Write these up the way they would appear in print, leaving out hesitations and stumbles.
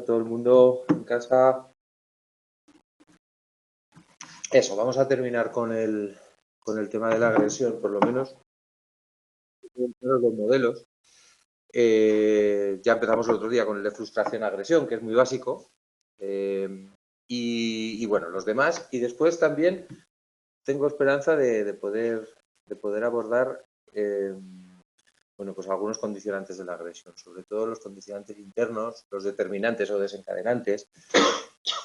todo el mundo en casa. Eso, vamos a terminar con el tema de la agresión, por lo menos los modelos. Ya empezamos el otro día con el de frustración-agresión, que es muy básico. Y bueno, los demás. Y después también tengo esperanza de poder abordar bueno, pues algunos condicionantes de la agresión, sobre todo los condicionantes internos, los determinantes o desencadenantes,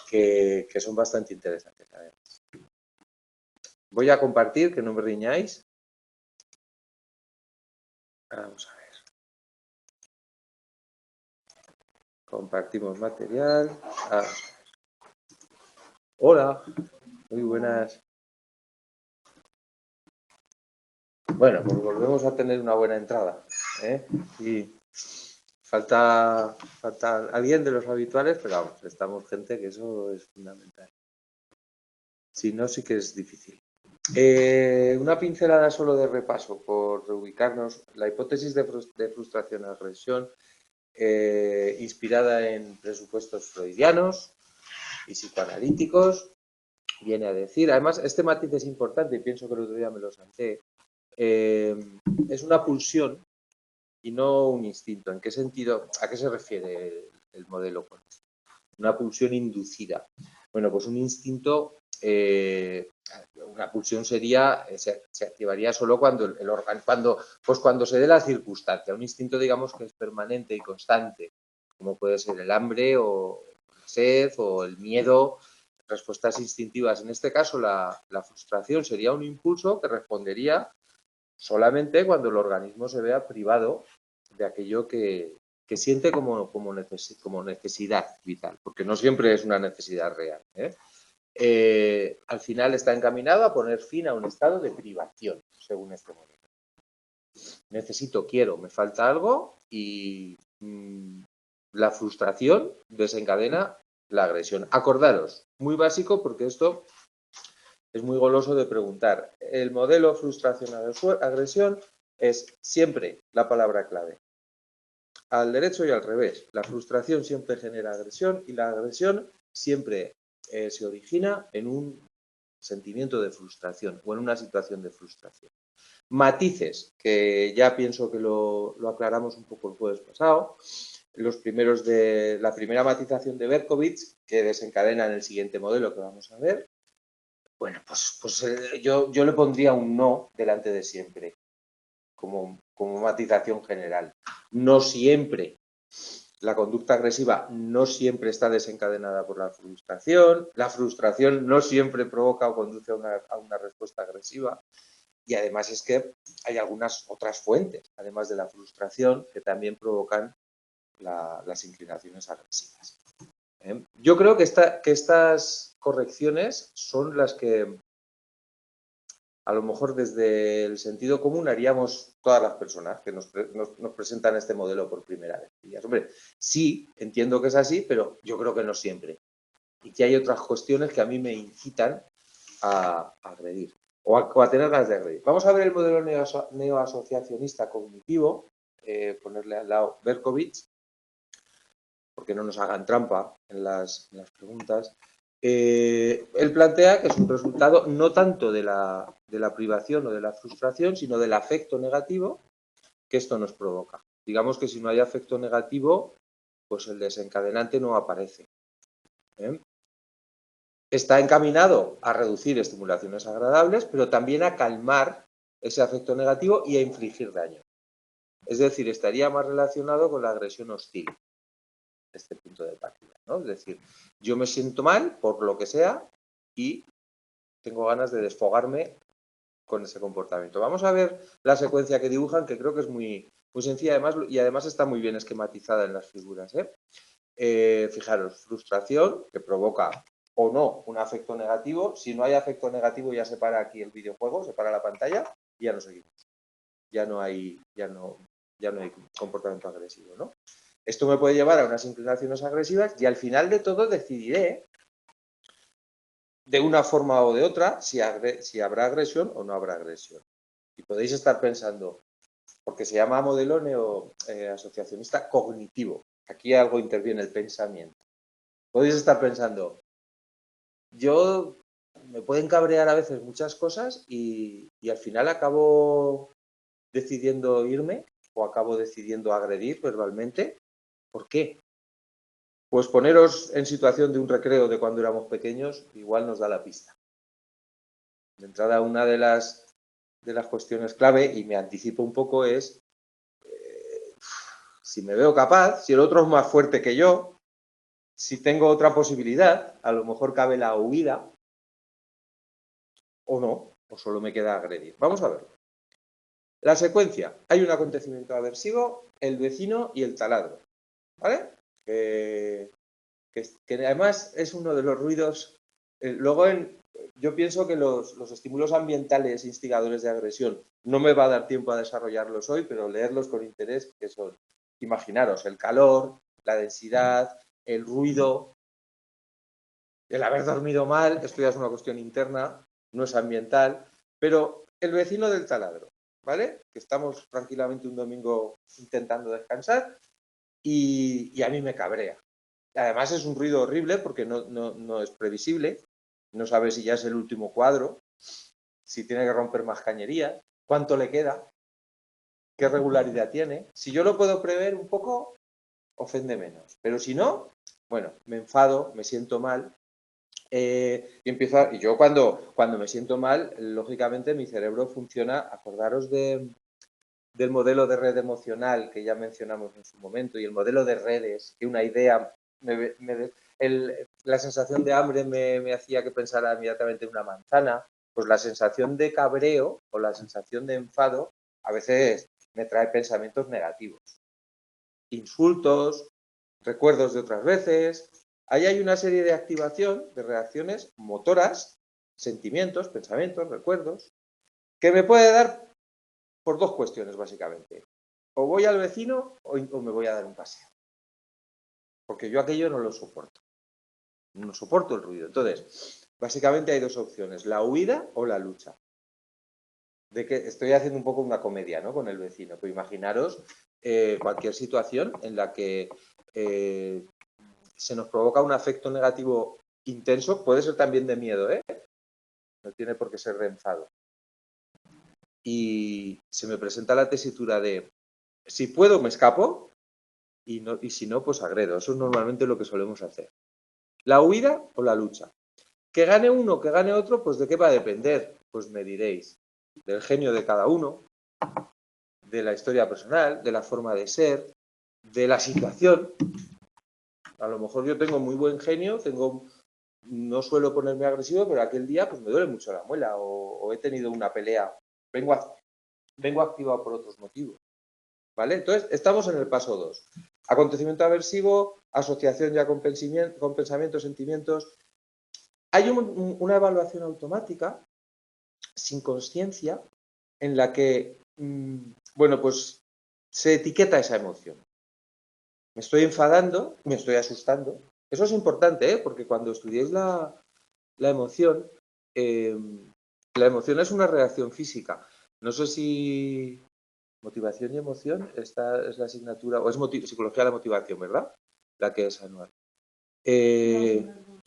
que son bastante interesantes, además. Voy a compartir, que no me riñáis. Vamos a ver. Compartimos material. Hola, muy buenas. Bueno, pues volvemos a tener una buena entrada. Y falta alguien de los habituales, pero vamos, estamos gente que eso es fundamental. Si no, sí que es difícil. Una pincelada solo de repaso por reubicarnos. La hipótesis de frustración-agresión, inspirada en presupuestos freudianos y psicoanalíticos, viene a decir, además este matiz es importante y pienso que el otro día me lo salté, es una pulsión y no un instinto. ¿En qué sentido? ¿A qué se refiere el modelo? Una pulsión inducida. Bueno, pues un instinto, una pulsión sería, se activaría solo cuando el órgano, cuando se dé la circunstancia. Un instinto, digamos, que es permanente y constante, como puede ser el hambre o la sed o el miedo, respuestas instintivas. En este caso, la frustración sería un impulso que respondería solamente cuando el organismo se vea privado de aquello que siente como necesidad vital, porque no siempre es una necesidad real. Al final está encaminado a poner fin a un estado de privación, según este modelo. Necesito, quiero, me falta algo y la frustración desencadena la agresión. Acordaros, muy básico porque esto es muy goloso de preguntar. El modelo frustración-agresión es siempre la palabra clave. Al derecho y al revés. La frustración siempre genera agresión y la agresión siempre se origina en un sentimiento de frustración o en una situación de frustración. Matices, que ya pienso que lo aclaramos un poco el jueves pasado. Los primeros de la primera matización de Berkovits, que desencadena en el siguiente modelo que vamos a ver. Bueno, pues yo le pondría un no delante de siempre, como matización general. No siempre, la conducta agresiva no siempre está desencadenada por la frustración no siempre provoca o conduce a una respuesta agresiva, y además es que hay algunas otras fuentes, además de la frustración, que también provocan las inclinaciones agresivas. Yo creo que estas correcciones son las que a lo mejor desde el sentido común haríamos todas las personas que nos presentan este modelo por primera vez. Y dirías, hombre, sí, entiendo que es así, pero yo creo que no siempre. Y que hay otras cuestiones que a mí me incitan a agredir o a tener ganas de agredir. Vamos a ver el modelo neoasociacionista cognitivo, ponerle al lado Berkovits, porque no nos hagan trampa en las preguntas. Él plantea que es un resultado no tanto de la privación o de la frustración, sino del afecto negativo que esto nos provoca. Digamos que si no hay afecto negativo, pues el desencadenante no aparece. Está encaminado a reducir estimulaciones agradables, pero también a calmar ese afecto negativo y a infligir daño. Es decir, estaría más relacionado con la agresión hostil, este punto de partida, ¿no? Es decir, yo me siento mal por lo que sea y tengo ganas de desfogarme con ese comportamiento. Vamos a ver la secuencia que dibujan, que creo que es muy sencilla y además está muy bien esquematizada en las figuras. Fijaros, frustración que provoca o no un afecto negativo. Si no hay afecto negativo, ya se para aquí el videojuego, se para la pantalla y ya no seguimos. Ya no hay comportamiento agresivo, ¿no? Esto me puede llevar a unas inclinaciones agresivas y al final de todo decidiré de una forma o de otra si habrá agresión o no habrá agresión. Y podéis estar pensando, porque se llama modelo neoasociacionista cognitivo. Aquí algo interviene el pensamiento. Podéis estar pensando, yo me pueden cabrear a veces muchas cosas y al final acabo decidiendo irme o acabo decidiendo agredir verbalmente. ¿Por qué? Pues poneros en situación de un recreo de cuando éramos pequeños igual nos da la pista. De entrada, una de las cuestiones clave, y me anticipo un poco, es si me veo capaz, si el otro es más fuerte que yo, si tengo otra posibilidad, a lo mejor cabe la huida o no, o solo me queda agredir. Vamos a verlo. La secuencia. Hay un acontecimiento aversivo, el vecino y el taladro. ¿Vale? Que además es uno de los ruidos. Luego, yo pienso que los estímulos ambientales instigadores de agresión no me va a dar tiempo a desarrollarlos hoy, pero leerlos con interés, que son, imaginaros, el calor, la densidad, el ruido, el haber dormido mal, esto ya es una cuestión interna, no es ambiental, pero el vecino del taladro, ¿vale? Que estamos tranquilamente un domingo intentando descansar y a mí me cabrea. Además es un ruido horrible porque no es previsible, no sabes si ya es el último cuadro, si tiene que romper más cañerías, cuánto le queda, qué regularidad tiene. Si yo lo puedo prever un poco, ofende menos. Pero si no, bueno, me enfado, me siento mal. Y yo cuando me siento mal, lógicamente mi cerebro funciona, acordaros del modelo de red emocional que ya mencionamos en su momento y el modelo de redes, que una idea, la sensación de hambre me hacía que pensara inmediatamente en una manzana, pues la sensación de cabreo o la sensación de enfado a veces me trae pensamientos negativos, insultos, recuerdos de otras veces. Ahí hay una serie de activación de reacciones motoras, sentimientos, pensamientos, recuerdos, que me puede dar por dos cuestiones, básicamente. O voy al vecino o me voy a dar un paseo. Porque yo aquello no lo soporto. No soporto el ruido. Entonces, básicamente hay dos opciones, la huida o la lucha. De que estoy haciendo un poco una comedia, ¿no? Con el vecino. Pues imaginaros cualquier situación en la que se nos provoca un afecto negativo intenso, puede ser también de miedo, ¿eh? No tiene por qué ser de enfado. Y se me presenta la tesitura de, si puedo me escapo y si no, pues agredo. Eso es normalmente lo que solemos hacer. La huida o la lucha. Que gane uno, que gane otro, pues ¿de qué va a depender? Pues me diréis, del genio de cada uno, de la historia personal, de la forma de ser, de la situación. A lo mejor yo tengo muy buen genio, no suelo ponerme agresivo, pero aquel día pues me duele mucho la muela o he tenido una pelea. Vengo activado por otros motivos. ¿Vale? Entonces, estamos en el paso 2. Acontecimiento aversivo, asociación ya con pensamientos, sentimientos. Hay una evaluación automática, sin consciencia, en la que, bueno, pues se etiqueta esa emoción. Me estoy enfadando, me estoy asustando. Eso es importante, ¿eh? Porque cuando estudiéis la emoción, la emoción es una reacción física. No sé si motivación y emoción, esta es la asignatura, o es psicología de la motivación, ¿verdad? La que es anual.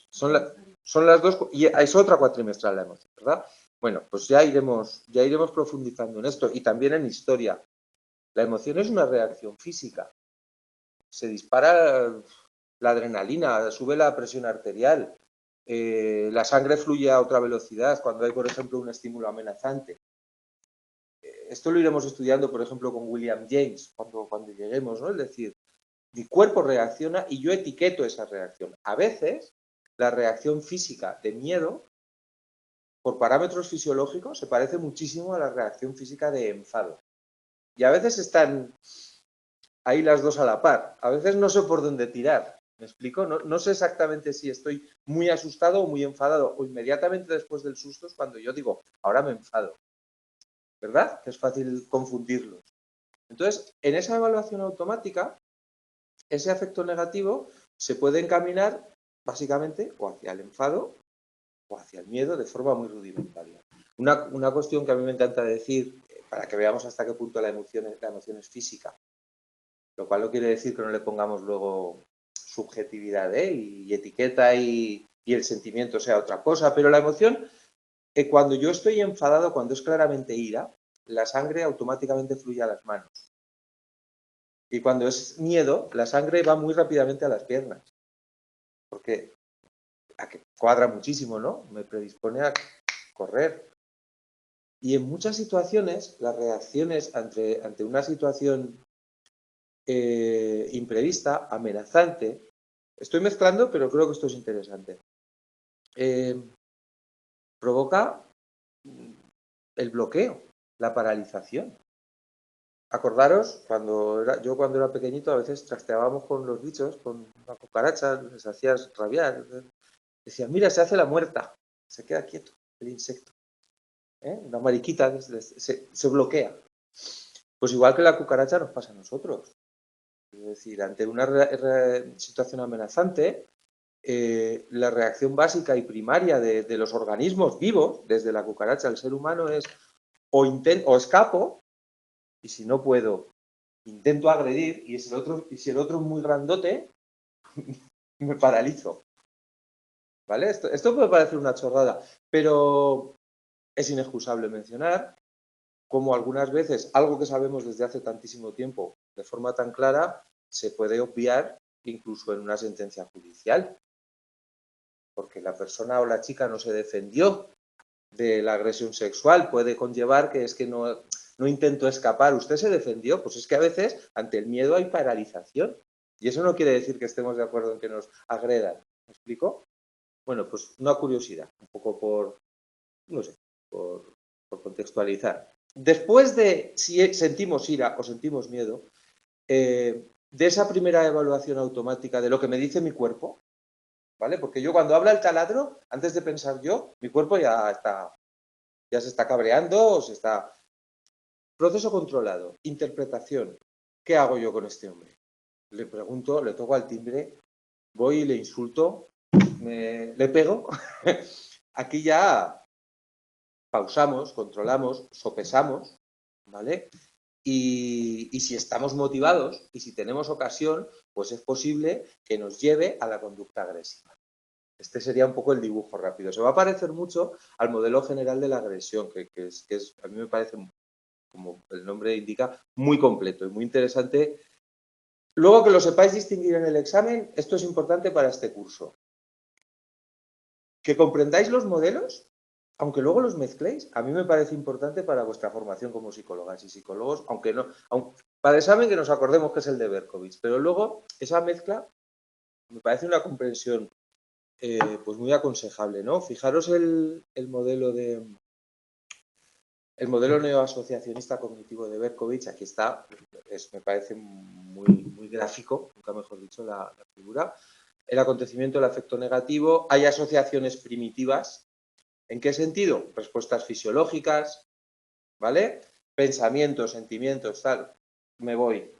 Son las dos, y es otra cuatrimestral la emoción, ¿verdad? Bueno, pues ya iremos profundizando en esto y también en historia. La emoción es una reacción física. Se dispara la adrenalina, sube la presión arterial, la sangre fluye a otra velocidad cuando hay, por ejemplo, un estímulo amenazante. Esto lo iremos estudiando, por ejemplo, con William James, cuando lleguemos, ¿no? Es decir, mi cuerpo reacciona y yo etiqueto esa reacción. A veces, la reacción física de miedo, por parámetros fisiológicos, se parece muchísimo a la reacción física de enfado. Y a veces están ahí las dos a la par. A veces no sé por dónde tirar. ¿Me explico? No sé exactamente si estoy muy asustado o muy enfadado. O inmediatamente después del susto es cuando yo digo, ahora me enfado. ¿Verdad? Que es fácil confundirlos. Entonces, en esa evaluación automática, ese afecto negativo se puede encaminar básicamente o hacia el enfado o hacia el miedo de forma muy rudimentaria. Una cuestión que a mí me encanta decir, para que veamos hasta qué punto la emoción es física, lo cual no quiere decir que no le pongamos luego subjetividad, y etiqueta y el sentimiento sea otra cosa, pero la emoción, cuando yo estoy enfadado, cuando es claramente ira, la sangre automáticamente fluye a las manos. Y cuando es miedo, la sangre va muy rápidamente a las piernas. Porque cuadra muchísimo, ¿no? Me predispone a correr. Y en muchas situaciones, las reacciones ante una situación imprevista, amenazante, estoy mezclando, pero creo que esto es interesante, provoca el bloqueo, la paralización. Acordaros, yo cuando era pequeñito a veces trasteábamos con los bichos, con una cucaracha, les hacías rabiar. Decían, mira, se hace la muerta, se queda quieto el insecto. Una mariquita se bloquea. Pues igual que la cucaracha nos pasa a nosotros. Es decir, ante una situación amenazante, la reacción básica y primaria de los organismos vivos, desde la cucaracha al ser humano, es o escapo, y si no puedo, intento agredir, y si el otro es muy grandote, me paralizo. ¿Vale? Esto puede parecer una chorrada, pero es inexcusable mencionar cómo algunas veces algo que sabemos desde hace tantísimo tiempo de forma tan clara se puede obviar incluso en una sentencia judicial, porque la persona o la chica no se defendió de la agresión sexual, puede conllevar que es que no intentó escapar, usted se defendió, pues es que a veces ante el miedo hay paralización y eso no quiere decir que estemos de acuerdo en que nos agredan, ¿me explico? Bueno, pues una curiosidad, un poco no sé, por contextualizar. Después de si sentimos ira o sentimos miedo, de esa primera evaluación automática de lo que me dice mi cuerpo, ¿vale? Porque yo cuando habla el taladro, antes de pensar yo, mi cuerpo ya se está cabreando o se está... Proceso controlado, interpretación. ¿Qué hago yo con este hombre? Le pregunto, le toco al timbre, voy y le insulto, le pego. Aquí ya pausamos, controlamos, sopesamos, ¿vale? Y si estamos motivados y si tenemos ocasión, pues es posible que nos lleve a la conducta agresiva. Este sería un poco el dibujo rápido. Se va a parecer mucho al modelo general de la agresión, que a mí me parece, como el nombre indica, muy completo y muy interesante. Luego, que lo sepáis distinguir en el examen, esto es importante para este curso. Que comprendáis los modelos, aunque luego los mezcléis, a mí me parece importante para vuestra formación como psicólogas y psicólogos, para el examen que nos acordemos que es el de Berkovits, pero luego esa mezcla me parece una comprensión pues muy aconsejable, ¿no? Fijaros el modelo neoasociacionista cognitivo de Berkovits, aquí está, me parece muy gráfico, nunca mejor dicho, la figura. El acontecimiento del afecto negativo, hay asociaciones primitivas. ¿En qué sentido? Respuestas fisiológicas, ¿vale? Pensamientos, sentimientos, tal. Me voy.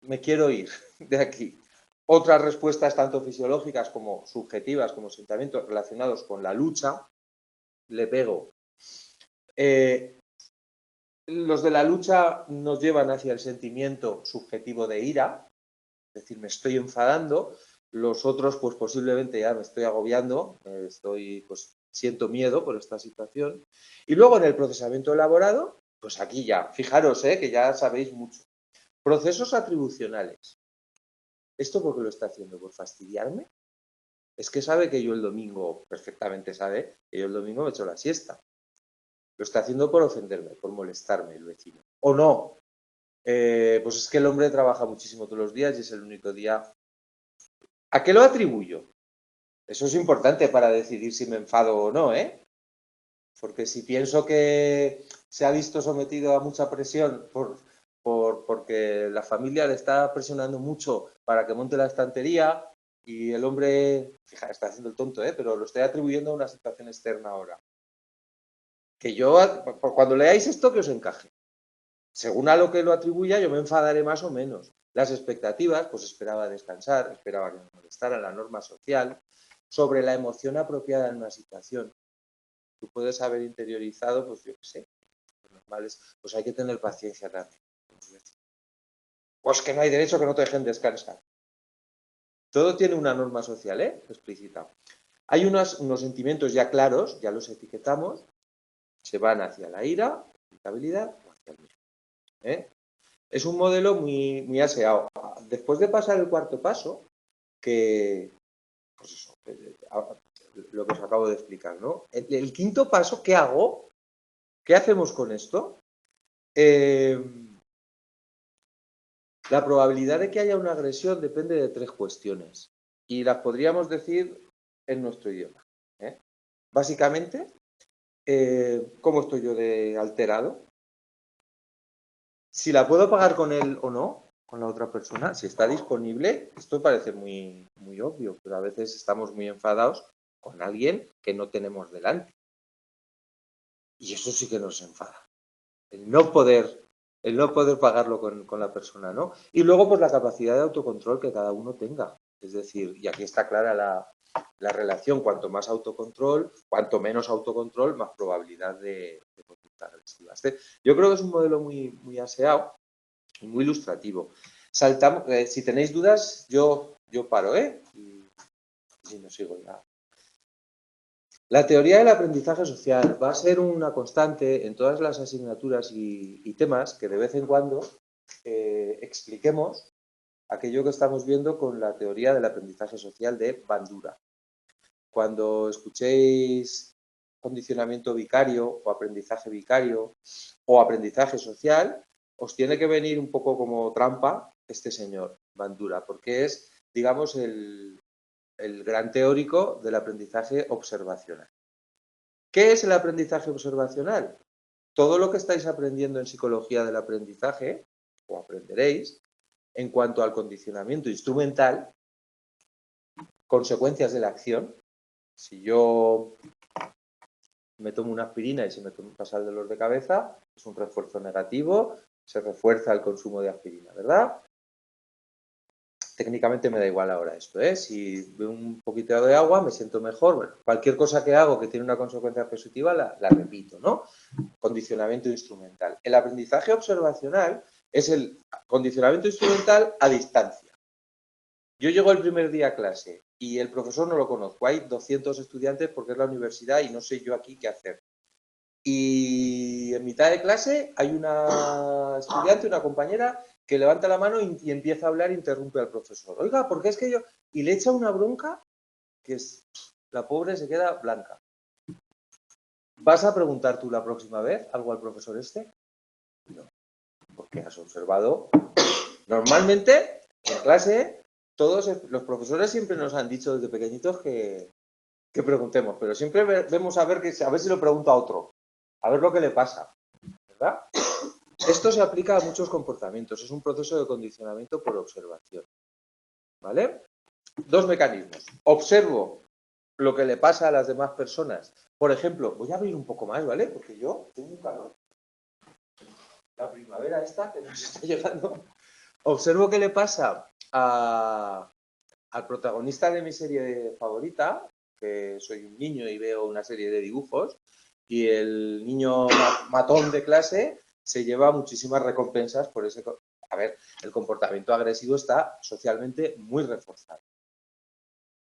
Me quiero ir de aquí. Otras respuestas tanto fisiológicas como subjetivas, como sentimientos relacionados con la lucha. Le pego. Los de la lucha nos llevan hacia el sentimiento subjetivo de ira, es decir, me estoy enfadando. Los otros, pues posiblemente ya me estoy agobiando, siento miedo por esta situación. Y luego en el procesamiento elaborado, pues aquí ya, fijaros, que ya sabéis mucho. Procesos atribucionales. ¿Esto por qué lo está haciendo? ¿Por fastidiarme? Es que sabe que yo el domingo, perfectamente sabe, que yo el domingo me echo la siesta. Lo está haciendo por ofenderme, por molestarme el vecino. O no, pues es que el hombre trabaja muchísimo todos los días y es el único día. ¿A qué lo atribuyo? Eso es importante para decidir si me enfado o no, ¿eh? Porque si pienso que se ha visto sometido a mucha presión porque la familia le está presionando mucho para que monte la estantería y el hombre, fíjate, está haciendo el tonto, pero lo estoy atribuyendo a una situación externa ahora. Que yo, cuando leáis esto, que os encaje. Según a lo que lo atribuya, yo me enfadaré más o menos. Las expectativas, pues esperaba descansar, esperaba que me molestara la norma social, sobre la emoción apropiada en una situación. Tú puedes haber interiorizado, pues yo qué sé, lo normal es, pues hay que tener paciencia también. Pues que no hay derecho que no te dejen descansar. Todo tiene una norma social, explícita. Hay unos sentimientos ya claros, ya los etiquetamos, se van hacia la ira, la irritabilidad o hacia el miedo. Es un modelo muy aseado. Después de pasar el cuarto paso, que, pues eso, lo que os acabo de explicar, ¿no? El quinto paso, ¿qué hago? ¿Qué hacemos con esto? La probabilidad de que haya una agresión depende de 3 cuestiones y las podríamos decir en nuestro idioma. Básicamente, ¿cómo estoy yo de alterado? Si la puedo pagar con él o no, con la otra persona, si está disponible, esto parece muy obvio, pero a veces estamos muy enfadados con alguien que no tenemos delante. Y eso sí que nos enfada. El no poder pagarlo con la persona, ¿no? Y luego, pues la capacidad de autocontrol que cada uno tenga. Es decir, y aquí está clara la relación, cuanto más autocontrol, cuanto menos autocontrol, más probabilidad de conducta agresiva. Yo creo que es un modelo muy aseado y muy ilustrativo. Saltamos, si tenéis dudas, yo paro, y si no sigo ya. La teoría del aprendizaje social va a ser una constante en todas las asignaturas y temas que de vez en cuando expliquemos aquello que estamos viendo con la teoría del aprendizaje social de Bandura. Cuando escuchéis condicionamiento vicario o aprendizaje social, os tiene que venir un poco como trampa este señor, Bandura, porque es, digamos, el gran teórico del aprendizaje observacional. ¿Qué es el aprendizaje observacional? Todo lo que estáis aprendiendo en psicología del aprendizaje, o aprenderéis, en cuanto al condicionamiento instrumental, consecuencias de la acción. Si yo me tomo una aspirina y se me pasa el dolor de cabeza, es un refuerzo negativo, se refuerza el consumo de aspirina, ¿verdad? Técnicamente me da igual ahora esto, Si veo un poquito de agua, me siento mejor. Bueno, cualquier cosa que hago que tiene una consecuencia positiva, la repito, ¿no? Condicionamiento instrumental. El aprendizaje observacional es el condicionamiento instrumental a distancia. Yo llego el primer día a clase y el profesor no lo conozco. Hay 200 estudiantes porque es la universidad y no sé yo aquí qué hacer. Y en mitad de clase hay una estudiante, una compañera, que levanta la mano y empieza a hablar e interrumpe al profesor. Oiga, ¿por qué es que yo...? Y le echa una bronca que es... La pobre se queda blanca. ¿Vas a preguntar tú la próxima vez algo al profesor este? No, porque has observado. Normalmente, en clase, todos los profesores siempre nos han dicho desde pequeñitos que preguntemos, pero siempre vemos a ver si lo pregunta a otro, a ver lo que le pasa, ¿verdad? Esto se aplica a muchos comportamientos, es un proceso de condicionamiento por observación, ¿vale? 2 mecanismos. Observo lo que le pasa a las demás personas. Por ejemplo, voy a abrir un poco más, ¿vale? Porque yo tengo un calor. La primavera esta que nos está llegando. Observo qué le pasa al protagonista de mi serie favorita, que soy un niño y veo una serie de dibujos, y el niño matón de clase se lleva muchísimas recompensas por ese... A ver, el comportamiento agresivo está socialmente muy reforzado.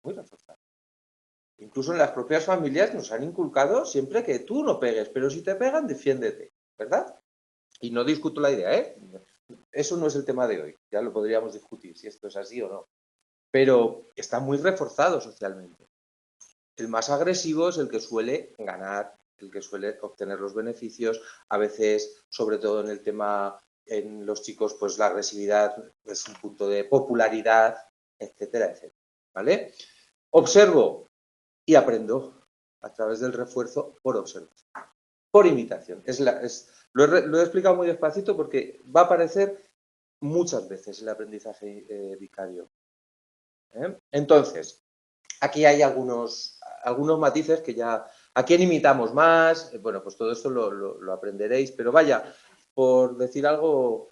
Muy reforzado. Incluso en las propias familias nos han inculcado siempre que tú no pegues, pero si te pegan, defiéndete, ¿verdad? Y no discuto la idea, Eso no es el tema de hoy, ya lo podríamos discutir si esto es así o no. Pero está muy reforzado socialmente. El más agresivo es el que suele ganar, el que suele obtener los beneficios. A veces, sobre todo en el tema, en los chicos, pues la agresividad es un punto de popularidad, etcétera, etcétera. ¿Vale? Observo y aprendo a través del refuerzo por observación, por imitación. Lo he explicado muy despacito porque va a aparecer muchas veces el aprendizaje vicario. Entonces, aquí hay algunos matices que ya... ¿A quién imitamos más? Bueno, pues todo esto lo aprenderéis, pero vaya, por decir algo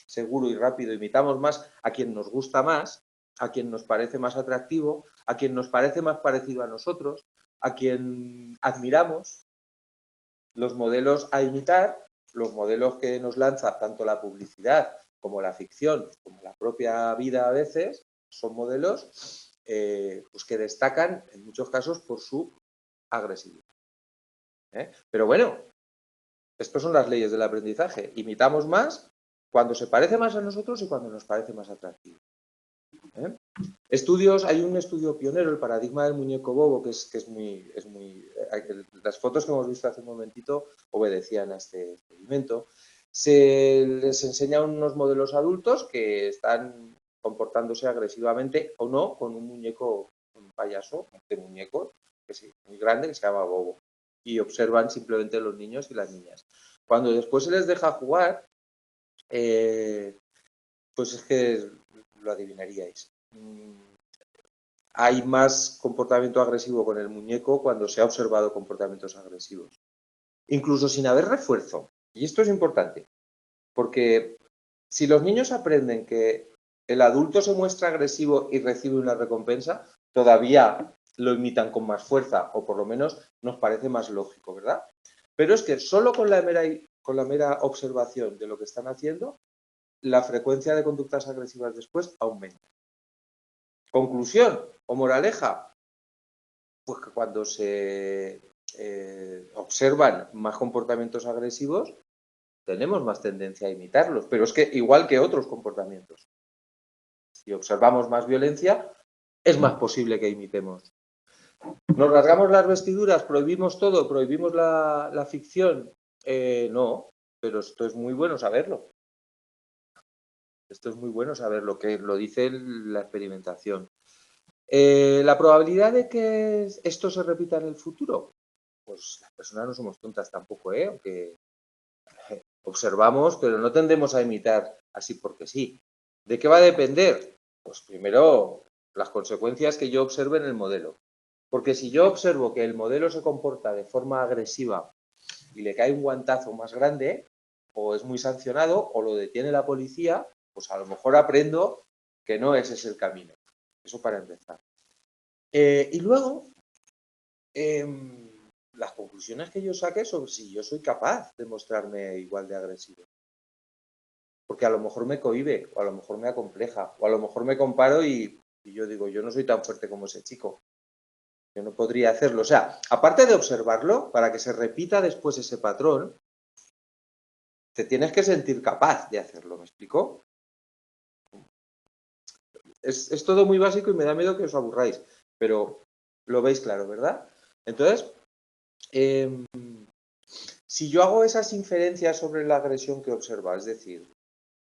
seguro y rápido, imitamos más a quien nos gusta más, a quien nos parece más atractivo, a quien nos parece más parecido a nosotros, a quien admiramos. Los modelos a imitar, los modelos que nos lanza tanto la publicidad como la ficción, como la propia vida a veces, son modelos pues que destacan en muchos casos por su agresividad. Pero bueno, estas son las leyes del aprendizaje. Imitamos más cuando se parece más a nosotros y cuando nos parece más atractivo. Estudios, hay un estudio pionero, el paradigma del muñeco bobo, que es muy... Las fotos que hemos visto hace un momentito obedecían a este experimento. Se les enseña unos modelos adultos que están comportándose agresivamente o no con un muñeco, un payaso de muñecos, que sí, muy grande, que se llama bobo. Y observan simplemente los niños y las niñas. Cuando después se les deja jugar, pues es que lo adivinaríais. Hay más comportamiento agresivo con el muñeco cuando se ha observado comportamientos agresivos. Incluso sin haber refuerzo. Y esto es importante, porque si los niños aprenden que el adulto se muestra agresivo y recibe una recompensa, todavía lo imitan con más fuerza, o por lo menos nos parece más lógico, ¿verdad? Pero es que solo con la mera observación de lo que están haciendo, la frecuencia de conductas agresivas después aumenta. Conclusión o moraleja, pues que cuando se observan más comportamientos agresivos, tenemos más tendencia a imitarlos, pero es que igual que otros comportamientos. Si observamos más violencia, es más posible que imitemos. ¿Nos rasgamos las vestiduras? ¿Prohibimos todo? ¿Prohibimos la ficción? No, pero esto es muy bueno saberlo. Esto es muy bueno saberlo, que lo dice la experimentación. ¿La probabilidad de que esto se repita en el futuro? Pues las personas no somos tontas tampoco, aunque observamos, pero no tendemos a imitar así porque sí. ¿De qué va a depender? Pues primero, las consecuencias que yo observe en el modelo. Porque si yo observo que el modelo se comporta de forma agresiva y le cae un guantazo más grande, o es muy sancionado, o lo detiene la policía, pues a lo mejor aprendo que no ese es el camino. Eso para empezar. Y luego, las conclusiones que yo saque sobre si yo soy capaz de mostrarme igual de agresivo. Porque a lo mejor me cohíbe, o a lo mejor me acompleja, o a lo mejor me comparo y yo digo, yo no soy tan fuerte como ese chico. Yo no podría hacerlo. O sea, aparte de observarlo, para que se repita después ese patrón, te tienes que sentir capaz de hacerlo, ¿me explico? Es todo muy básico y me da miedo que os aburráis, pero lo veis claro, ¿verdad? Entonces, si yo hago esas inferencias sobre la agresión que observa, es decir,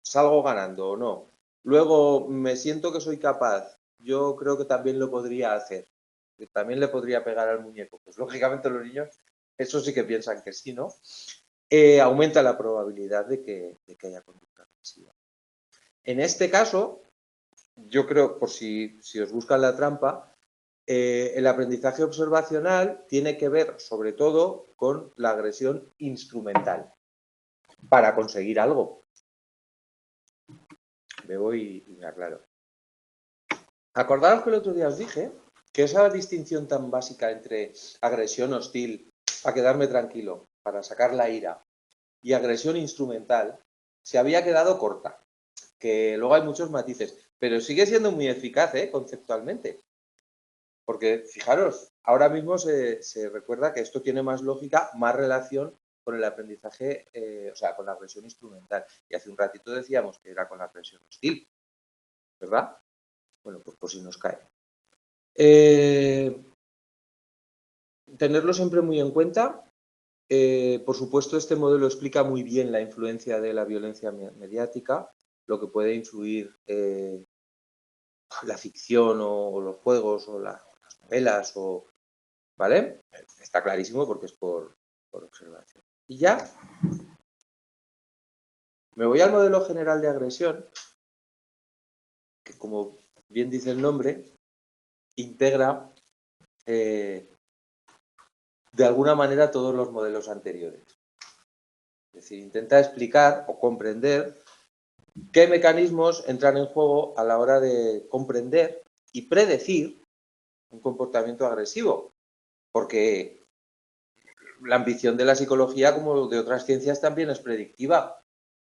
salgo ganando o no, luego me siento que soy capaz, yo creo que también lo podría hacer, que también le podría pegar al muñeco, pues lógicamente los niños, eso sí que piensan que sí, ¿no? Aumenta la probabilidad de que haya conducta agresiva. En este caso, yo creo, por si os buscan la trampa, el aprendizaje observacional tiene que ver sobre todo con la agresión instrumental para conseguir algo. Bebo y me aclaro. Acordaros que el otro día os dije que esa distinción tan básica entre agresión hostil, para quedarme tranquilo, para sacar la ira, y agresión instrumental, se había quedado corta. Que luego hay muchos matices, pero sigue siendo muy eficaz, conceptualmente. Porque, fijaros, ahora mismo se recuerda que esto tiene más lógica, más relación con el aprendizaje, o sea, con la agresión instrumental. Y hace un ratito decíamos que era con la agresión hostil, ¿verdad? Bueno, pues por si nos cae. Tenerlo siempre muy en cuenta. Por supuesto, este modelo explica muy bien la influencia de la violencia mediática, lo que puede influir la ficción o los juegos o las novelas, ¿vale? Está clarísimo porque es por observación. Y ya me voy al modelo general de agresión, que como bien dice el nombre, integra de alguna manera todos los modelos anteriores. Es decir, intenta explicar o comprender qué mecanismos entran en juego a la hora de comprender y predecir un comportamiento agresivo. Porque la ambición de la psicología, como de otras ciencias, también es predictiva.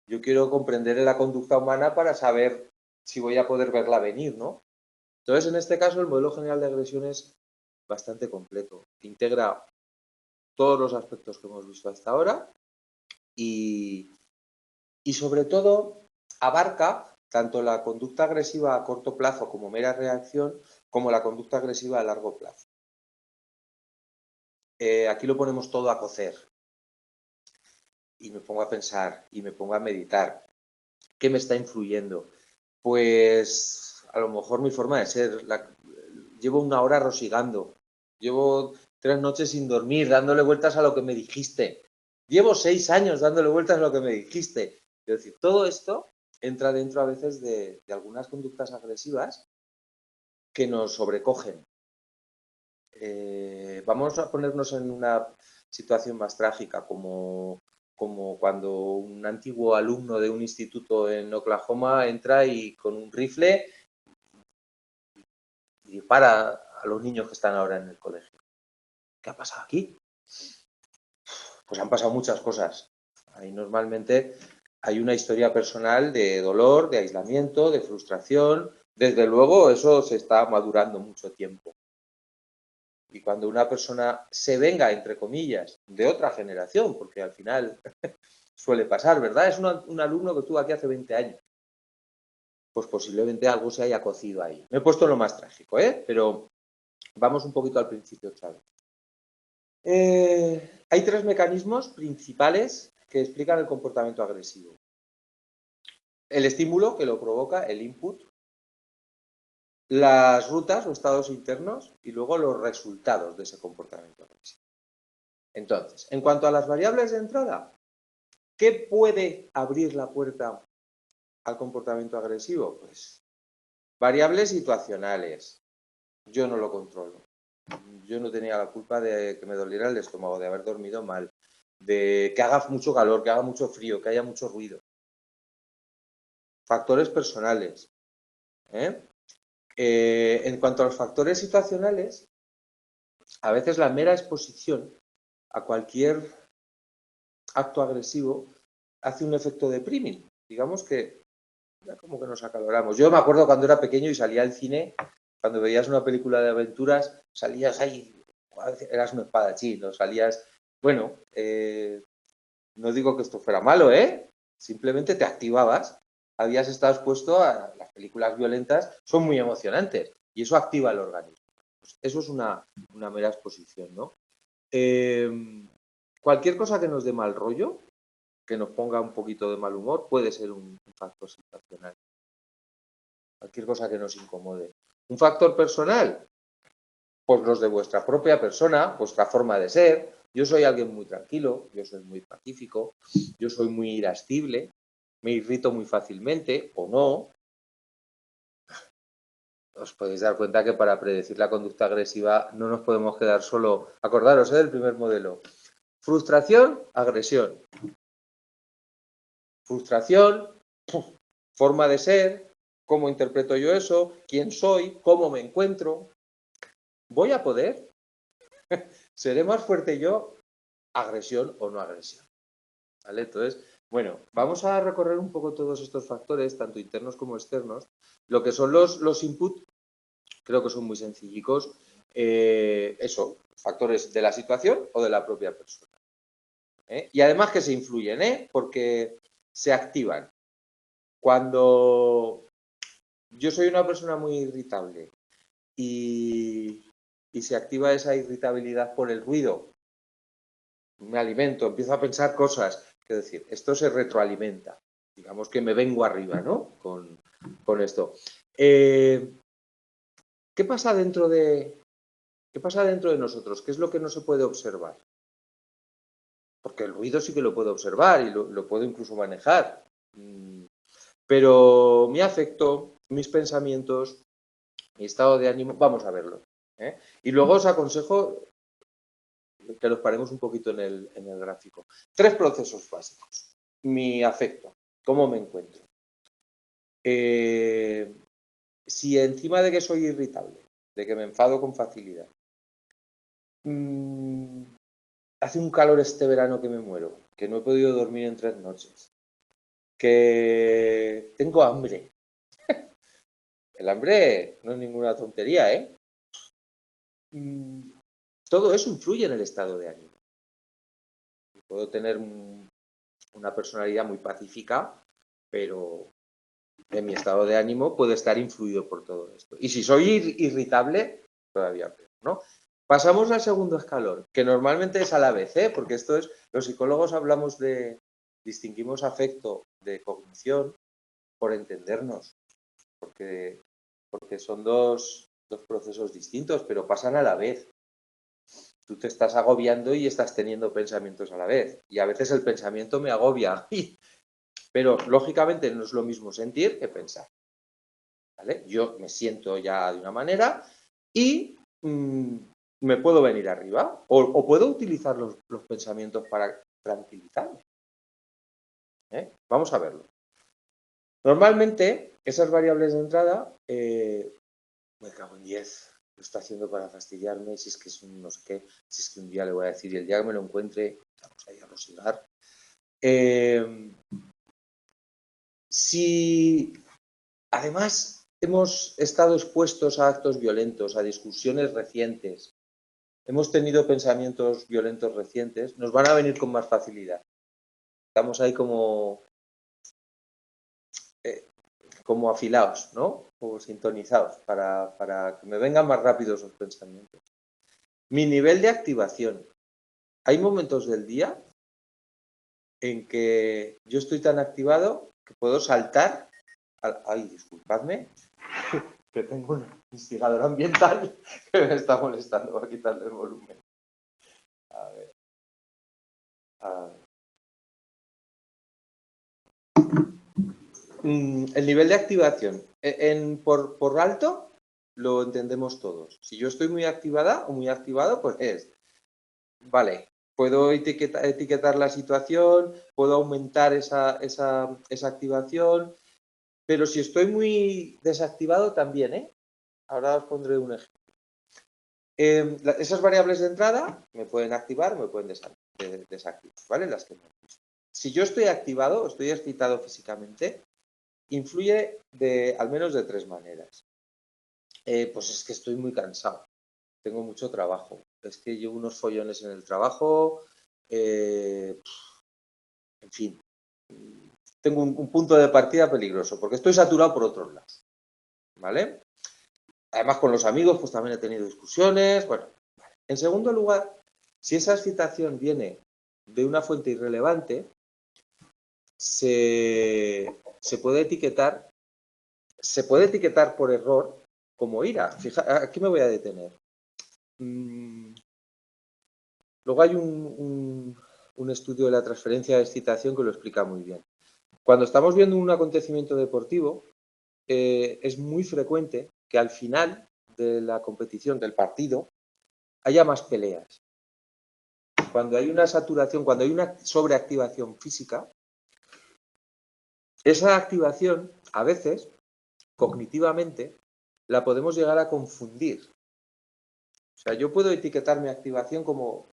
Yo quiero comprender la conducta humana para saber si voy a poder verla venir, ¿no? Entonces, en este caso, el modelo general de agresión es bastante completo. Integra todos los aspectos que hemos visto hasta ahora y sobre todo abarca tanto la conducta agresiva a corto plazo como mera reacción, como la conducta agresiva a largo plazo. Aquí lo ponemos todo a cocer y me pongo a pensar y me pongo a meditar. ¿Qué me está influyendo? Pues a lo mejor mi forma de ser. Llevo 1 hora rosigando. Llevo 3 noches sin dormir, dándole vueltas a lo que me dijiste. Llevo 6 años dándole vueltas a lo que me dijiste. Es decir, todo esto entra dentro a veces de algunas conductas agresivas que nos sobrecogen. Vamos a ponernos en una situación más trágica, como cuando un antiguo alumno de un instituto en Oklahoma entra y con un rifle y dispara a los niños que están ahora en el colegio. ¿Qué ha pasado aquí? Pues han pasado muchas cosas. Ahí normalmente hay una historia personal de dolor, de aislamiento, de frustración. Desde luego eso se está madurando mucho tiempo. Y cuando una persona se venga, entre comillas, de otra generación, porque al final suele pasar, ¿verdad? Es un alumno que estuvo aquí hace 20 años. Pues posiblemente algo se haya cocido ahí. Me he puesto lo más trágico, ¿eh? Pero vamos un poquito al principio otra vez. Hay 3 mecanismos principales que explican el comportamiento agresivo. El estímulo que lo provoca, el input, las rutas o estados internos y luego los resultados de ese comportamiento agresivo. Entonces, en cuanto a las variables de entrada, ¿qué puede abrir la puerta al comportamiento agresivo? Pues variables situacionales. Yo no lo controlo. Yo no tenía la culpa de que me doliera el estómago, de haber dormido mal, de que haga mucho calor, que haga mucho frío, que haya mucho ruido. Factores personales. En cuanto a los factores situacionales, a veces la mera exposición a cualquier acto agresivo hace un efecto de priming. Digamos que como que nos acaloramos. Yo me acuerdo cuando era pequeño y salía al cine, cuando veías una película de aventuras, salías ahí, eras un espadachín, o salías, bueno, no digo que esto fuera malo, simplemente te activabas, habías estado expuesto a las películas violentas, son muy emocionantes y eso activa el organismo. Pues eso es una mera exposición, ¿no? Cualquier cosa que nos dé mal rollo, que nos ponga un poquito de mal humor, puede ser un factor situacional. Cualquier cosa que nos incomode. Un factor personal, pues los de vuestra propia persona, vuestra forma de ser. Yo soy alguien muy tranquilo, yo soy muy pacífico, yo soy muy irascible, me irrito muy fácilmente o no. Os podéis dar cuenta que para predecir la conducta agresiva no nos podemos quedar solo. Acordaros del primer modelo. Frustración, agresión. Frustración, forma de ser, cómo interpreto yo eso, quién soy, cómo me encuentro. ¿Voy a poder? ¿Seré más fuerte yo? Agresión o no agresión. ¿Vale? Entonces, bueno, vamos a recorrer un poco todos estos factores, tanto internos como externos. Lo que son los inputs, creo que son muy sencillicos. Eso, factores de la situación o de la propia persona. Y además que se influyen, porque se activan. Cuando yo soy una persona muy irritable y se activa esa irritabilidad por el ruido, me alimento, empiezo a pensar cosas, es decir, esto se retroalimenta, digamos que me vengo arriba, ¿no? Con esto. ¿Qué pasa dentro de nosotros? ¿Qué es lo que no se puede observar? Porque el ruido sí que lo puedo observar y lo puedo incluso manejar. Pero mi afecto, mis pensamientos, mi estado de ánimo, vamos a verlo. Y luego os aconsejo que los paremos un poquito en el gráfico. 3 procesos básicos. Mi afecto, cómo me encuentro. Si encima de que soy irritable, de que me enfado con facilidad, hace un calor este verano que me muero, que no he podido dormir en 3 noches, que tengo hambre, El hambre no es ninguna tontería, ¿eh? Todo eso influye en el estado de ánimo. Puedo tener una personalidad muy pacífica, pero en mi estado de ánimo puede estar influido por todo esto. Y si soy irritable, todavía peor, ¿no? Pasamos al segundo escalón, que normalmente es a la vez, ¿eh? Porque esto es, los psicólogos hablamos distinguimos afecto de cognición por entendernos, porque son dos procesos distintos, pero pasan a la vez. Tú te estás agobiando y estás teniendo pensamientos a la vez. Y a veces el pensamiento me agobia. Pero lógicamente no es lo mismo sentir que pensar. ¿Vale? Yo me siento ya de una manera y me puedo venir arriba. O puedo utilizar los pensamientos para tranquilizarme. Vamos a verlo. Normalmente, esas variables de entrada, me cago en 10. Lo está haciendo para fastidiarme, si es que es un no sé qué, si es que un día le voy a decir y el día que me lo encuentre, vamos a ir a rosigar. Si además hemos estado expuestos a actos violentos, a discusiones recientes, hemos tenido pensamientos violentos recientes, nos van a venir con más facilidad. Estamos ahí como afilados, ¿no? O sintonizados para que me vengan más rápido esos pensamientos. Mi nivel de activación. Hay momentos del día en que yo estoy tan activado que puedo saltar. Ay, disculpadme, que tengo un instigador ambiental que me está molestando por quitarle el volumen. A ver. El nivel de activación. Por alto lo entendemos todos. Si yo estoy muy activada o muy activado, pues vale, puedo etiquetar la situación, puedo aumentar esa activación, pero si estoy muy desactivado también, ¿eh? Ahora os pondré un ejemplo. Esas variables de entrada me pueden activar, me pueden desactivar, ¿vale? Las que hemos visto. Si yo estoy activado, estoy excitado físicamente, influye al menos de 3 maneras. Pues es que estoy muy cansado, tengo mucho trabajo, es que llevo unos follones en el trabajo, en fin, tengo un punto de partida peligroso, porque estoy saturado por otros lados, ¿vale? Además, con los amigos, pues también he tenido discusiones, bueno. En segundo lugar, si esa excitación viene de una fuente irrelevante, se puede etiquetar por error como ira. Fija, aquí me voy a detener. Luego hay un estudio de la transferencia de excitación que lo explica muy bien. Cuando estamos viendo un acontecimiento deportivo, es muy frecuente que al final de la competición, del partido, haya más peleas. Cuando hay una saturación, cuando hay una sobreactivación física, esa activación, a veces, cognitivamente, la podemos llegar a confundir. O sea, yo puedo etiquetar mi activación como,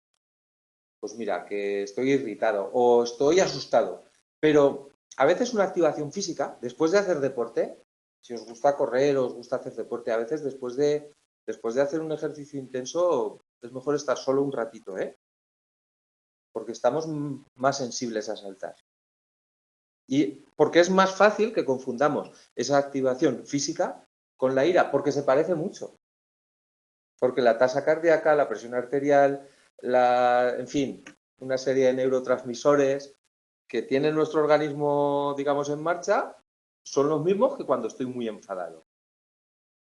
pues mira, que estoy irritado o estoy asustado, pero a veces una activación física, después de hacer deporte, si os gusta correr o os gusta hacer deporte, a veces después de hacer un ejercicio intenso es mejor estar solo un ratito, ¿eh? Porque estamos más sensibles a saltar. Y porque es más fácil que confundamos esa activación física con la ira, porque se parece mucho. Porque la tasa cardíaca, la presión arterial, en fin, una serie de neurotransmisores que tiene nuestro organismo, digamos, en marcha, son los mismos que cuando estoy muy enfadado.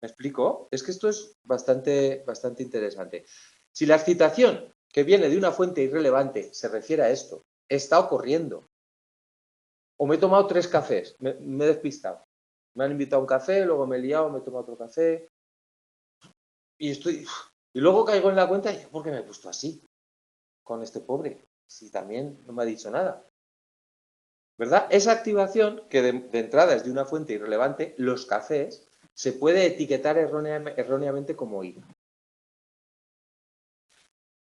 ¿Me explico? Es que esto es bastante interesante. Si la excitación que viene de una fuente irrelevante se refiere a esto, está ocurriendo. O me he tomado 3 cafés, me he despistado. Me han invitado a un café, luego me he liado, me he tomado otro café. Y luego caigo en la cuenta y ¿por qué me he puesto así? Con este pobre, si también no me ha dicho nada. ¿Verdad? Esa activación, que de entrada es de una fuente irrelevante, los cafés, se puede etiquetar erróneamente como ira.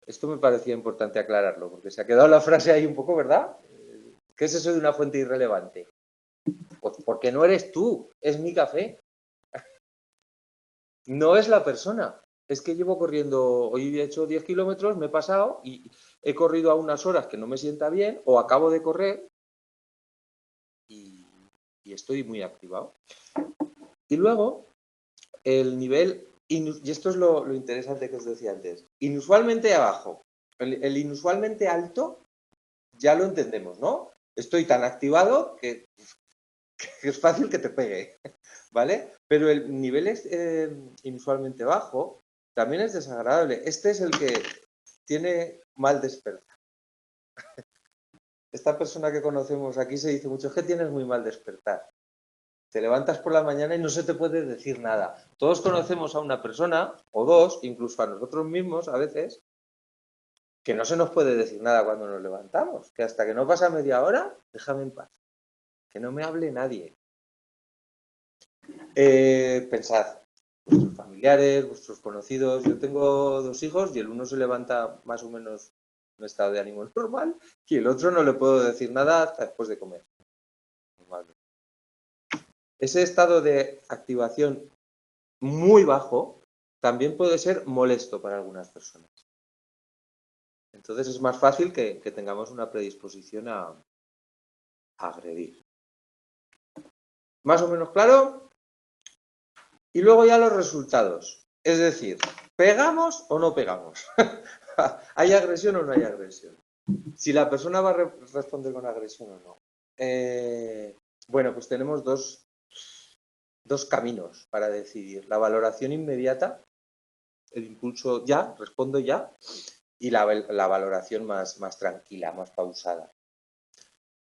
Esto me parecía importante aclararlo, porque se ha quedado la frase ahí un poco, ¿verdad? ¿Qué es eso de una fuente irrelevante? Pues porque no eres tú, es mi café. No es la persona. Es que llevo corriendo, hoy he hecho 10 kilómetros, me he pasado y he corrido a unas horas que no me sienta bien o acabo de correr y, y estoy muy activado. Y luego, el nivel, y esto es lo interesante que os decía antes, inusualmente abajo. El inusualmente alto ya lo entendemos, ¿no? Estoy tan activado que es fácil que te pegue, ¿vale? Pero el nivel es inusualmente bajo también es desagradable. Este es el que tiene mal despertar. Esta persona que conocemos aquí se dice mucho, es que tienes muy mal despertar. Te levantas por la mañana y no se te puede decir nada. Todos conocemos a una persona, o dos, incluso a nosotros mismos a veces, que no se nos puede decir nada cuando nos levantamos. Que hasta que no pasa media hora, déjame en paz. Que no me hable nadie. Pensad, vuestros familiares, vuestros conocidos. Yo tengo 2 hijos y el uno se levanta más o menos en un estado de ánimo normal y el otro no le puedo decir nada hasta después de comer. Normalmente. Ese estado de activación muy bajo también puede ser molesto para algunas personas. Entonces es más fácil que tengamos una predisposición a agredir. ¿Más o menos claro? Y luego ya los resultados. Es decir, ¿pegamos o no pegamos? ¿Hay agresión o no hay agresión? Si la persona va a responder con agresión o no. Bueno, pues tenemos dos caminos para decidir. La valoración inmediata, el impulso ya, respondo ya, y la valoración más tranquila, más pausada.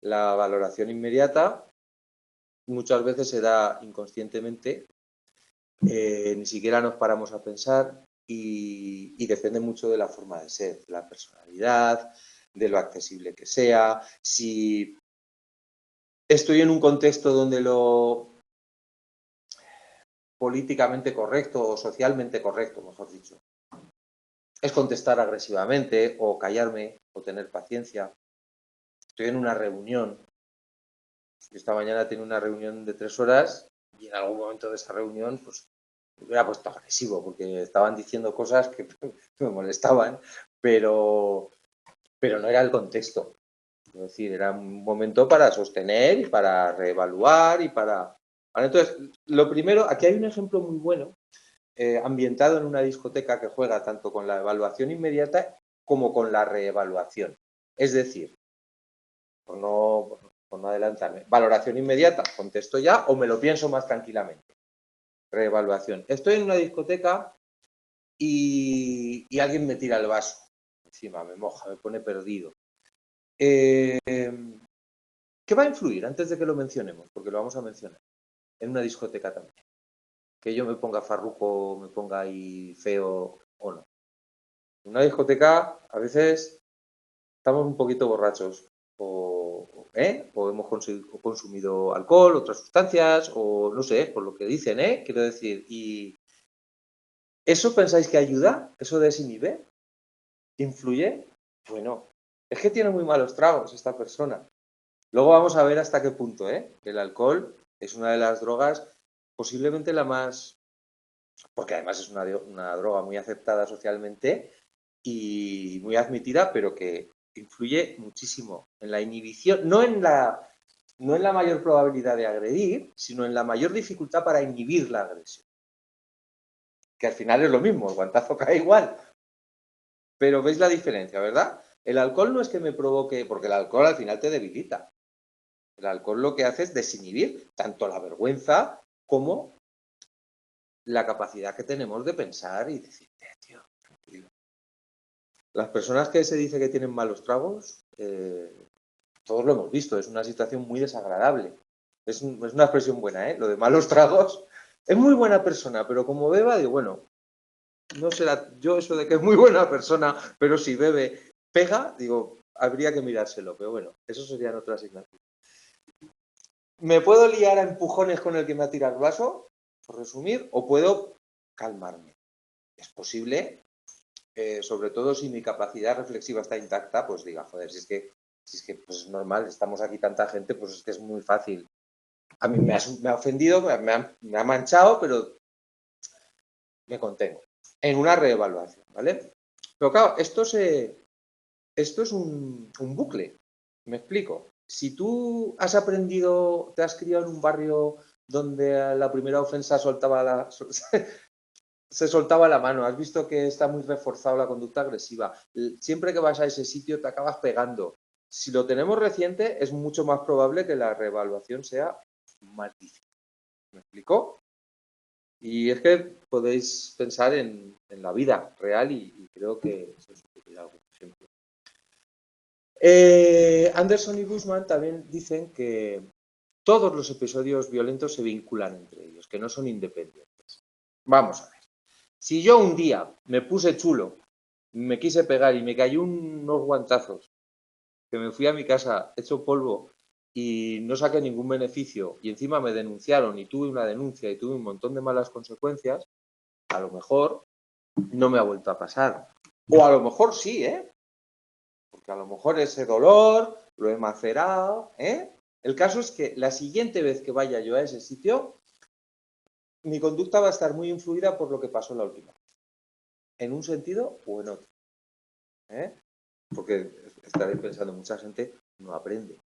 La valoración inmediata muchas veces se da inconscientemente, ni siquiera nos paramos a pensar y depende mucho de la forma de ser, de la personalidad, de lo accesible que sea. Si estoy en un contexto donde lo políticamente correcto o socialmente correcto, mejor dicho, es contestar agresivamente o callarme o tener paciencia. Estoy en una reunión. Esta mañana tenía una reunión de 3 horas y en algún momento de esa reunión pues me hubiera puesto agresivo porque estaban diciendo cosas que me molestaban, pero no era el contexto. Es decir, era un momento para sostener y para reevaluar y para... Vale, entonces, lo primero, aquí hay un ejemplo muy bueno, ambientado en una discoteca que juega tanto con la evaluación inmediata como con la reevaluación. Es decir, por no adelantarme, valoración inmediata, contesto ya o me lo pienso más tranquilamente. Reevaluación. Estoy en una discoteca y alguien me tira el vaso encima, me moja, me pone perdido. ¿Qué va a influir antes de que lo mencionemos? Porque lo vamos a mencionar en una discoteca también. Que yo me ponga farruco, me ponga ahí feo o no. En una discoteca a veces estamos un poquito borrachos o hemos consumido alcohol, otras sustancias o no sé, por lo que dicen, quiero decir. ¿Y eso pensáis que ayuda? ¿Eso desinhibe? ¿Influye? Bueno, es que tiene muy malos tragos esta persona. Luego vamos a ver hasta qué punto, el alcohol es una de las drogas, posiblemente la más, porque además es una droga muy aceptada socialmente y muy admitida, pero que influye muchísimo en la inhibición, no en la mayor probabilidad de agredir, sino en la mayor dificultad para inhibir la agresión. Que al final es lo mismo, el guantazo cae igual. Pero veis la diferencia, ¿verdad? El alcohol no es que me provoque, porque el alcohol al final te debilita. El alcohol lo que hace es desinhibir tanto la vergüenza como la capacidad que tenemos de pensar y decir, tío, tranquilo. Las personas que se dice que tienen malos tragos, todos lo hemos visto, es una situación muy desagradable. Es una expresión buena, Lo de malos tragos. Es muy buena persona, pero como beba, digo, bueno, no será yo eso de que es muy buena persona, pero si bebe, pega, digo, habría que mirárselo, pero bueno, eso serían otras asignaturas. ¿Me puedo liar a empujones con el que me ha tirado el vaso, por resumir, o puedo calmarme? Es posible, sobre todo si mi capacidad reflexiva está intacta, pues diga, joder, si es que pues es normal, estamos aquí tanta gente, pues es que es muy fácil. A mí me ha ofendido, me ha manchado, pero me contengo en una reevaluación, ¿vale? Pero claro, esto es un bucle, me explico. Si tú has aprendido, te has criado en un barrio donde a la primera ofensa se soltaba la mano, has visto que está muy reforzado la conducta agresiva, siempre que vas a ese sitio te acabas pegando. Si lo tenemos reciente, es mucho más probable que la reevaluación sea más difícil. ¿Me explico? Y es que podéis pensar en la vida real y creo que se os ocurrirá algún ejemplo. Anderson y Bushman también dicen que todos los episodios violentos se vinculan entre ellos, que no son independientes. Vamos a ver. Si yo un día me puse chulo, me quise pegar y me cayó unos guantazos, que me fui a mi casa hecho polvo y no saqué ningún beneficio y encima me denunciaron y tuve una denuncia y tuve un montón de malas consecuencias, a lo mejor no me ha vuelto a pasar. O a lo mejor sí, ¿eh? Porque a lo mejor ese dolor lo he macerado, ¿eh? El caso es que la siguiente vez que vaya yo a ese sitio, mi conducta va a estar muy influida por lo que pasó la última vez, en un sentido o en otro, ¿eh? Porque estaréis pensando, mucha gente no aprende.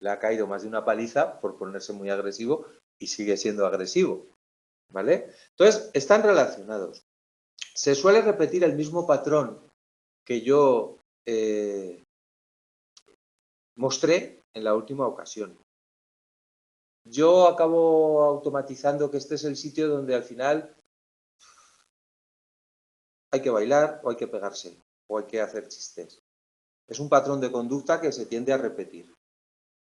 Le ha caído más de una paliza por ponerse muy agresivo y sigue siendo agresivo, ¿vale? Entonces, están relacionados. Se suele repetir el mismo patrón que yo mostré en la última ocasión. Yo acabo automatizando que este es el sitio donde al final hay que bailar o hay que pegarse o hay que hacer chistes. Es un patrón de conducta que se tiende a repetir.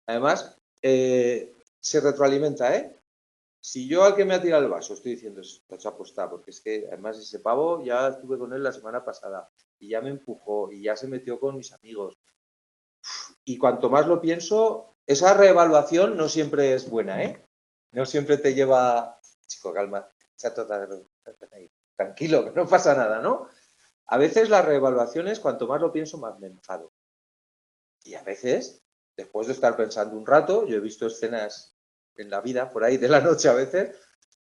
Además, se retroalimenta, ¿eh? Si yo al que me ha tirado el vaso estoy diciendo, está hecho apostar, porque es que además ese pavo ya estuve con él la semana pasada y ya me empujó y ya se metió con mis amigos. Y cuanto más lo pienso, esa reevaluación no siempre es buena, ¿eh? No siempre te lleva, chico, calma, chato, tranquilo, que no pasa nada, ¿no? A veces las reevaluaciones, cuanto más lo pienso, más me enfado. Y a veces, después de estar pensando un rato, yo he visto escenas en la vida, por ahí de la noche a veces,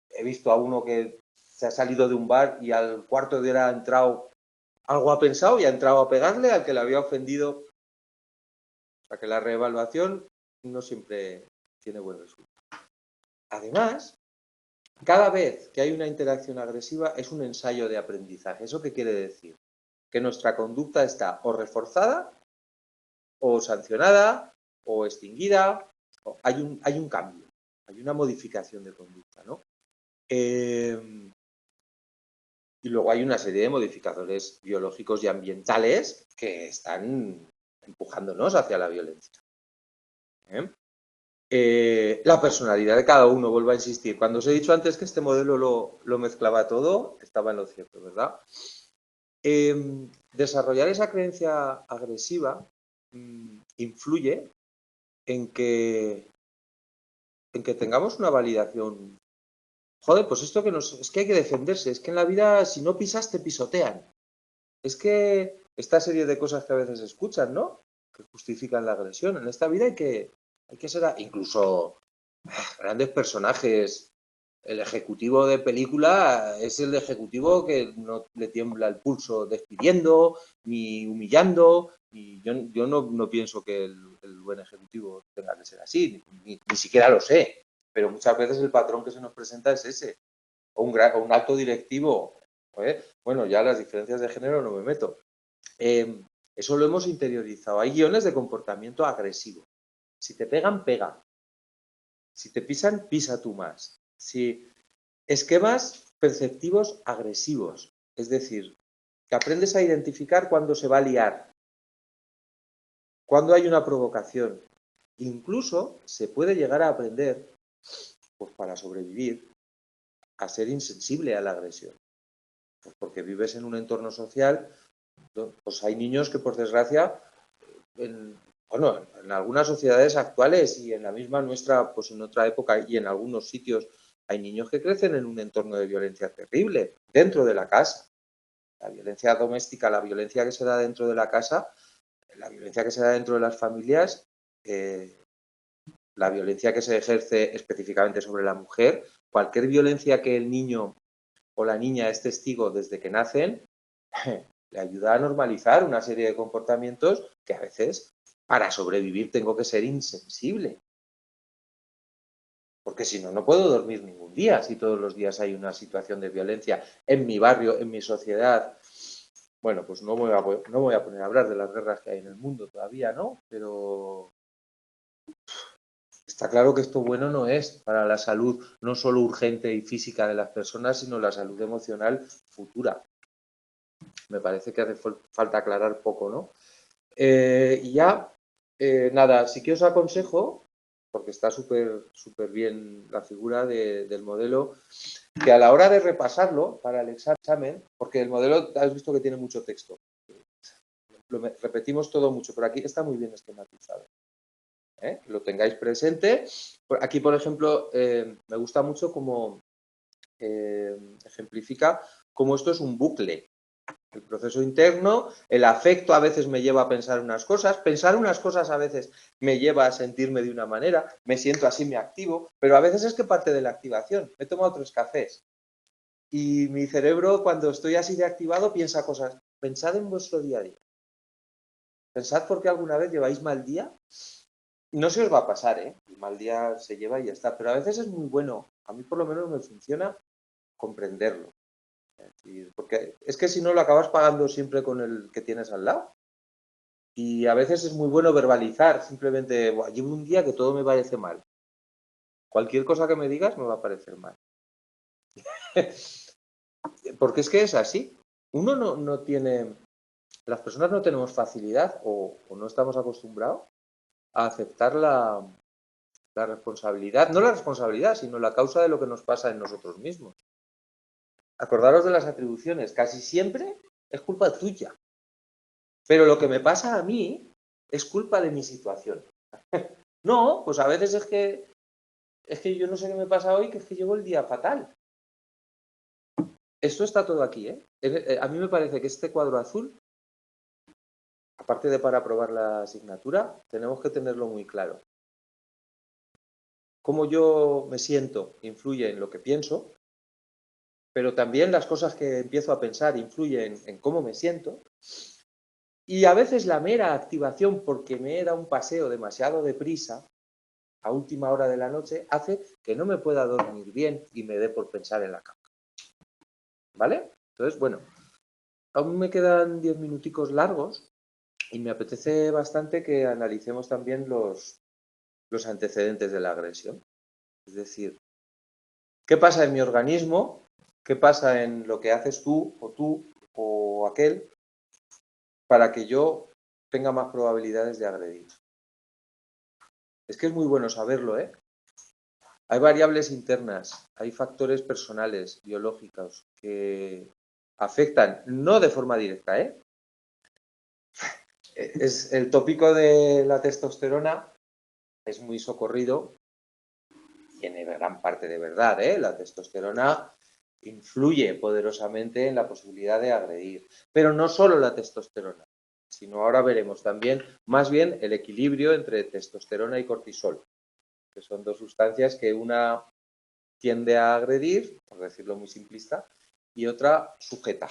he visto a uno que se ha salido de un bar y al cuarto de hora ha entrado, algo ha pensado y ha entrado a pegarle al que le había ofendido. O sea que la reevaluación no siempre tiene buen resultado. Además, cada vez que hay una interacción agresiva es un ensayo de aprendizaje. ¿Eso qué quiere decir? Que nuestra conducta está o reforzada, o sancionada, o extinguida. Hay un cambio, hay una modificación de conducta, ¿no? Y luego hay una serie de modificadores biológicos y ambientales que están empujándonos hacia la violencia. La personalidad de cada uno, vuelvo a insistir. Cuando os he dicho antes que este modelo lo mezclaba todo, estaba en lo cierto, ¿verdad? Desarrollar esa creencia agresiva influye en que tengamos una validación. Joder, pues esto es que hay que defenderse, es que en la vida si no pisas te pisotean. Es que esta serie de cosas que a veces escuchan, ¿no? Que justifican la agresión. En esta vida hay que ser incluso grandes personajes. El ejecutivo de película es el ejecutivo que no le tiembla el pulso despidiendo, ni humillando. Y yo no pienso que el buen ejecutivo tenga que ser así, ni siquiera lo sé. Pero muchas veces el patrón que se nos presenta es ese. O un alto directivo. Bueno, ya las diferencias de género no me meto. Eso lo hemos interiorizado. Hay guiones de comportamiento agresivo. Si te pegan, pega. Si te pisan, pisa tú más. Esquemas perceptivos agresivos. Es decir, que aprendes a identificar cuándo se va a liar, cuándo hay una provocación. Incluso se puede llegar a aprender, pues para sobrevivir, a ser insensible a la agresión. Pues porque vives en un entorno social, pues hay niños que por desgracia, en algunas sociedades actuales y en la misma nuestra, pues en otra época y en algunos sitios, hay niños que crecen en un entorno de violencia terrible, dentro de la casa. La violencia doméstica, la violencia que se da dentro de la casa, la violencia que se da dentro de las familias, la violencia que se ejerce específicamente sobre la mujer, cualquier violencia que el niño o la niña es testigo desde que nacen, le ayuda a normalizar una serie de comportamientos que a veces, para sobrevivir, tengo que ser insensible. Porque si no, no puedo dormir ningún día, si todos los días hay una situación de violencia en mi barrio, en mi sociedad. Bueno, pues no me voy a poner a hablar de las guerras que hay en el mundo todavía, ¿no? Pero está claro que esto bueno no es para la salud, no solo urgente y física de las personas, sino la salud emocional futura. Me parece que hace falta aclarar poco, ¿no? Y ya, nada, sí que os aconsejo, porque está súper bien la figura del modelo, que a la hora de repasarlo para el examen, porque el modelo, has visto que tiene mucho texto, lo repetimos todo mucho, pero aquí está muy bien esquematizado. Lo tengáis presente. Aquí, por ejemplo, me gusta mucho cómo ejemplifica cómo esto es un bucle. El proceso interno, el afecto a veces me lleva a pensar unas cosas a veces me lleva a sentirme de una manera, me siento así, me activo, pero a veces es que parte de la activación. Me he tomado 3 cafés y mi cerebro, cuando estoy así de activado, piensa cosas. Pensad en vuestro día a día. Pensad por qué alguna vez lleváis mal día. No se os va a pasar, ¿eh? El mal día se lleva y ya está, pero a veces es muy bueno, a mí por lo menos me funciona comprenderlo. Porque es que si no lo acabas pagando siempre con el que tienes al lado. Y a veces es muy bueno verbalizar, simplemente, llevo un día que todo me parece mal. Cualquier cosa que me digas me va a parecer mal. Porque es que es así. Uno no tiene, las personas no tenemos facilidad o no estamos acostumbrados a aceptar la responsabilidad, no la responsabilidad, sino la causa de lo que nos pasa en nosotros mismos. Acordaros de las atribuciones, casi siempre es culpa tuya. Pero lo que me pasa a mí es culpa de mi situación. No, pues a veces es que yo no sé qué me pasa hoy, que es que llevo el día fatal. Esto está todo aquí, ¿eh? A mí me parece que este cuadro azul, aparte de para aprobar la asignatura, tenemos que tenerlo muy claro. Cómo yo me siento influye en lo que pienso, pero también las cosas que empiezo a pensar influyen en cómo me siento. Y a veces la mera activación, porque me he dado un paseo demasiado deprisa, a última hora de la noche, hace que no me pueda dormir bien y me dé por pensar en la cama. ¿Vale? Entonces, bueno, aún me quedan 10 minuticos largos y me apetece bastante que analicemos también los antecedentes de la agresión. Es decir, ¿qué pasa en mi organismo? ¿Qué pasa en lo que haces tú o aquel para que yo tenga más probabilidades de agredir? Es que es muy bueno saberlo, ¿eh? Hay variables internas, hay factores personales, biológicos, que afectan, no de forma directa, ¿eh? Es el tópico de la testosterona es muy socorrido, tiene gran parte de verdad, ¿eh? La testosterona influye poderosamente en la posibilidad de agredir, pero no solo la testosterona, sino ahora veremos también más bien el equilibrio entre testosterona y cortisol, que son 2 sustancias que una tiende a agredir, por decirlo muy simplista, y otra sujeta.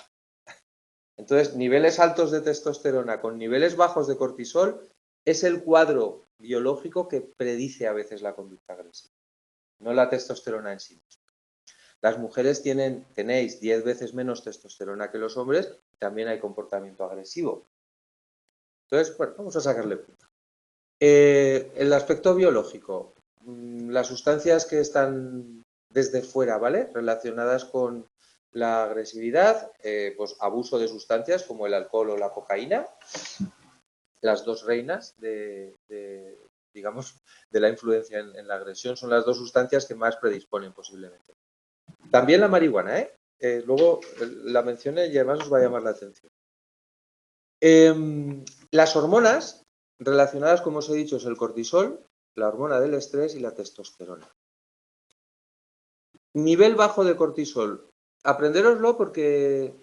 Entonces, niveles altos de testosterona con niveles bajos de cortisol es el cuadro biológico que predice a veces la conducta agresiva, no la testosterona en sí. Las mujeres tenéis 10 veces menos testosterona que los hombres, también hay comportamiento agresivo. Entonces, bueno, vamos a sacarle punta. El aspecto biológico, las sustancias que están desde fuera, ¿vale? Relacionadas con la agresividad, pues abuso de sustancias como el alcohol o la cocaína, las 2 reinas digamos, de la influencia en la agresión, son las 2 sustancias que más predisponen posiblemente. También la marihuana, ¿eh? Luego la mencioné y además os va a llamar la atención. Las hormonas relacionadas, como os he dicho, es el cortisol, la hormona del estrés y la testosterona. Nivel bajo de cortisol. Aprendéroslo porque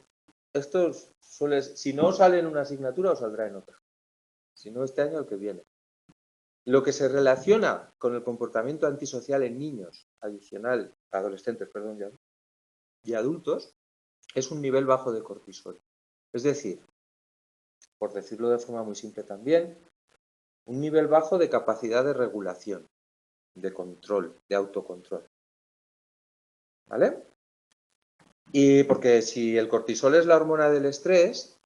esto si no sale en una asignatura, os saldrá en otra. Si no, este año, el que viene. Lo que se relaciona con el comportamiento antisocial en niños, adolescentes, perdón, ya, y adultos es un nivel bajo de cortisol. Es decir, por decirlo de forma muy simple también, un nivel bajo de capacidad de regulación, de control, de autocontrol. ¿Vale? Y porque si el cortisol es la hormona del estrés,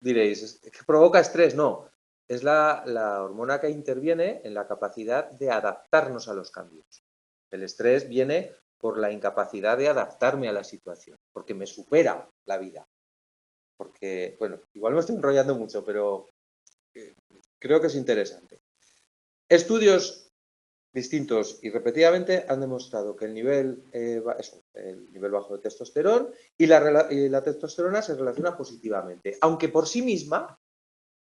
diréis, ¿qué provoca estrés? No, es la hormona que interviene en la capacidad de adaptarnos a los cambios. El estrés viene por la incapacidad de adaptarme a la situación, porque me supera la vida. Porque, bueno, igual me estoy enrollando mucho, pero creo que es interesante. Estudios distintos y repetidamente han demostrado que el nivel bajo de testosterona y la testosterona se relaciona positivamente, aunque por sí misma,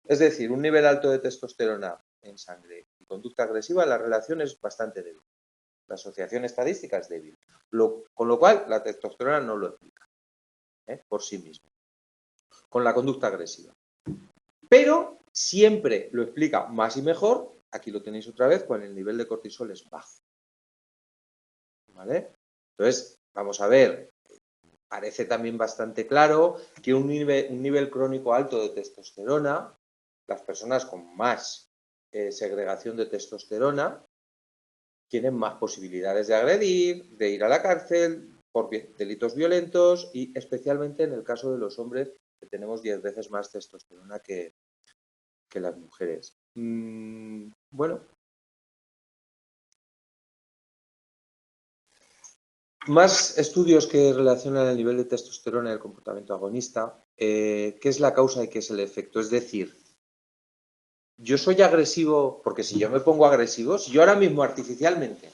es decir, un nivel alto de testosterona en sangre y conducta agresiva, la relación es bastante débil. La asociación estadística es débil, con lo cual la testosterona no lo explica por sí misma, con la conducta agresiva. Pero siempre lo explica más y mejor, aquí lo tenéis otra vez, cuando el nivel de cortisol es bajo. ¿Vale? Entonces, vamos a ver, parece también bastante claro que un nivel crónico alto de testosterona, las personas con más segregación de testosterona, tienen más posibilidades de agredir, de ir a la cárcel por delitos violentos y especialmente en el caso de los hombres que tenemos 10 veces más testosterona que las mujeres. Bueno. Más estudios que relacionan el nivel de testosterona y el comportamiento agonista, qué es la causa y qué es el efecto. Es decir, yo soy agresivo, porque si yo me pongo agresivo, si yo ahora mismo artificialmente,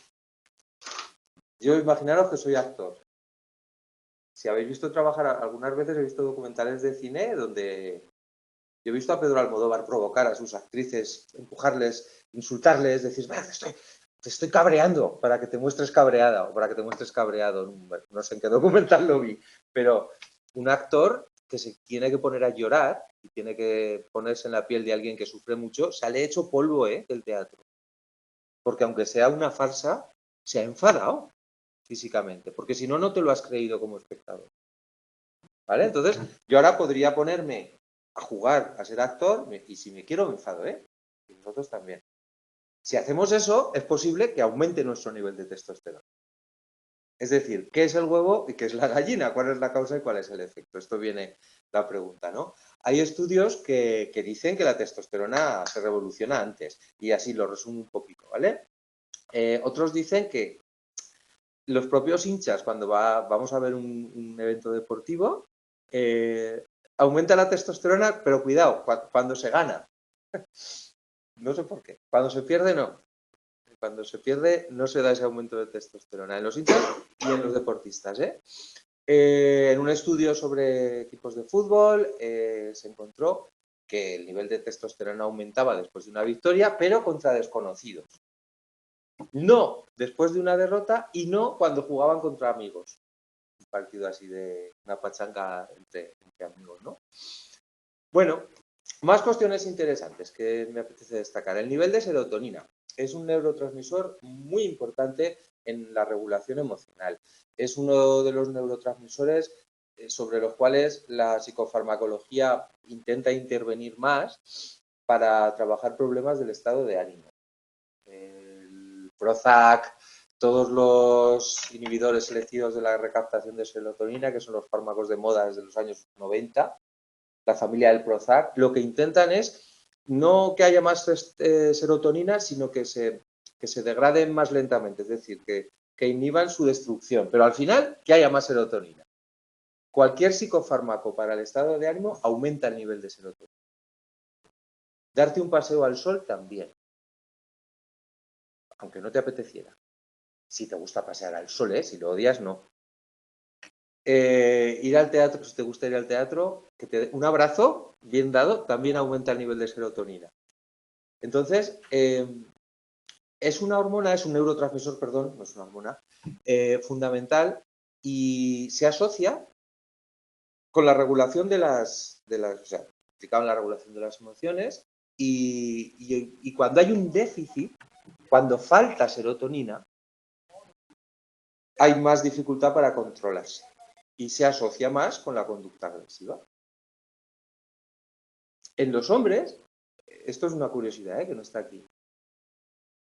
yo imaginaros que soy actor. Si habéis visto trabajar, algunas veces he visto documentales de cine donde yo he visto a Pedro Almodóvar provocar a sus actrices, empujarles, insultarles, decir, te estoy cabreando para que te muestres cabreada o para que te muestres cabreado. No sé en qué documental lo vi, pero un actor que se tiene que poner a llorar y tiene que ponerse en la piel de alguien que sufre mucho, sale hecho polvo del teatro. Porque aunque sea una farsa, se ha enfadado físicamente, porque si no, no te lo has creído como espectador. ¿Vale? Entonces, yo ahora podría ponerme a jugar, a ser actor, y si me quiero me enfado, ¿eh? Y vosotros también. Si hacemos eso, es posible que aumente nuestro nivel de testosterona. Es decir, ¿qué es el huevo y qué es la gallina? ¿Cuál es la causa y cuál es el efecto? Esto viene la pregunta, ¿no? Hay estudios que dicen que la testosterona se revoluciona antes, y así lo resumo un poquito, ¿vale? Otros dicen que los propios hinchas, cuando vamos a ver un evento deportivo, aumenta la testosterona, pero cuidado, cuando se gana. No sé por qué. Cuando se pierde, no. Cuando se pierde, no se da ese aumento de testosterona en los hinchas y en los deportistas. En un estudio sobre equipos de fútbol se encontró que el nivel de testosterona aumentaba después de una victoria, pero contra desconocidos. No después de una derrota y no cuando jugaban contra amigos. Un partido así de una pachanga entre amigos, ¿no? Bueno, más cuestiones interesantes que me apetece destacar. El nivel de serotonina es un neurotransmisor muy importante en la regulación emocional. Es uno de los neurotransmisores sobre los cuales la psicofarmacología intenta intervenir más para trabajar problemas del estado de ánimo. El Prozac, todos los inhibidores selectivos de la recaptación de serotonina, que son los fármacos de moda desde los años 90, la familia del Prozac, lo que intentan es no que haya más serotonina, sino que se degraden más lentamente, es decir, que inhiban su destrucción, pero al final que haya más serotonina. Cualquier psicofármaco para el estado de ánimo aumenta el nivel de serotonina. Darte un paseo al sol también, aunque no te apeteciera. Si te gusta pasear al sol, si lo odias, no. Ir al teatro, si te gusta ir al teatro, que te dé un abrazo bien dado también aumenta el nivel de serotonina. Entonces, es una hormona, es un neurotransmisor, perdón, no es una hormona, fundamental y se asocia con la regulación de las o sea, implicado en la regulación de las emociones y cuando hay un déficit, cuando falta serotonina, hay más dificultad para controlarse. y se asocia más con la conducta agresiva. En los hombres, esto es una curiosidad, que no está aquí,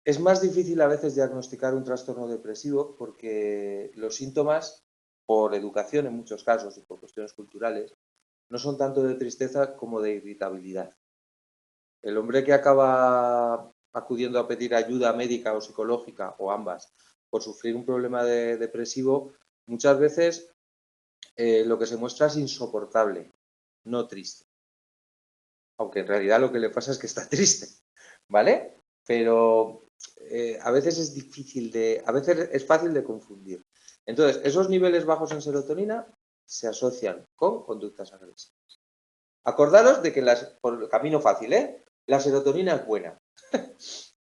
es más difícil a veces diagnosticar un trastorno depresivo porque los síntomas, por educación en muchos casos y por cuestiones culturales, no son tanto de tristeza como de irritabilidad. El hombre que acaba acudiendo a pedir ayuda médica o psicológica, o ambas, por sufrir un problema depresivo, muchas veces lo que se muestra es insoportable, no triste. Aunque en realidad lo que le pasa es que está triste, ¿vale? Pero a veces es difícil a veces es fácil de confundir. Entonces, esos niveles bajos en serotonina se asocian con conductas agresivas. Acordaros de que por el camino fácil, la serotonina es buena.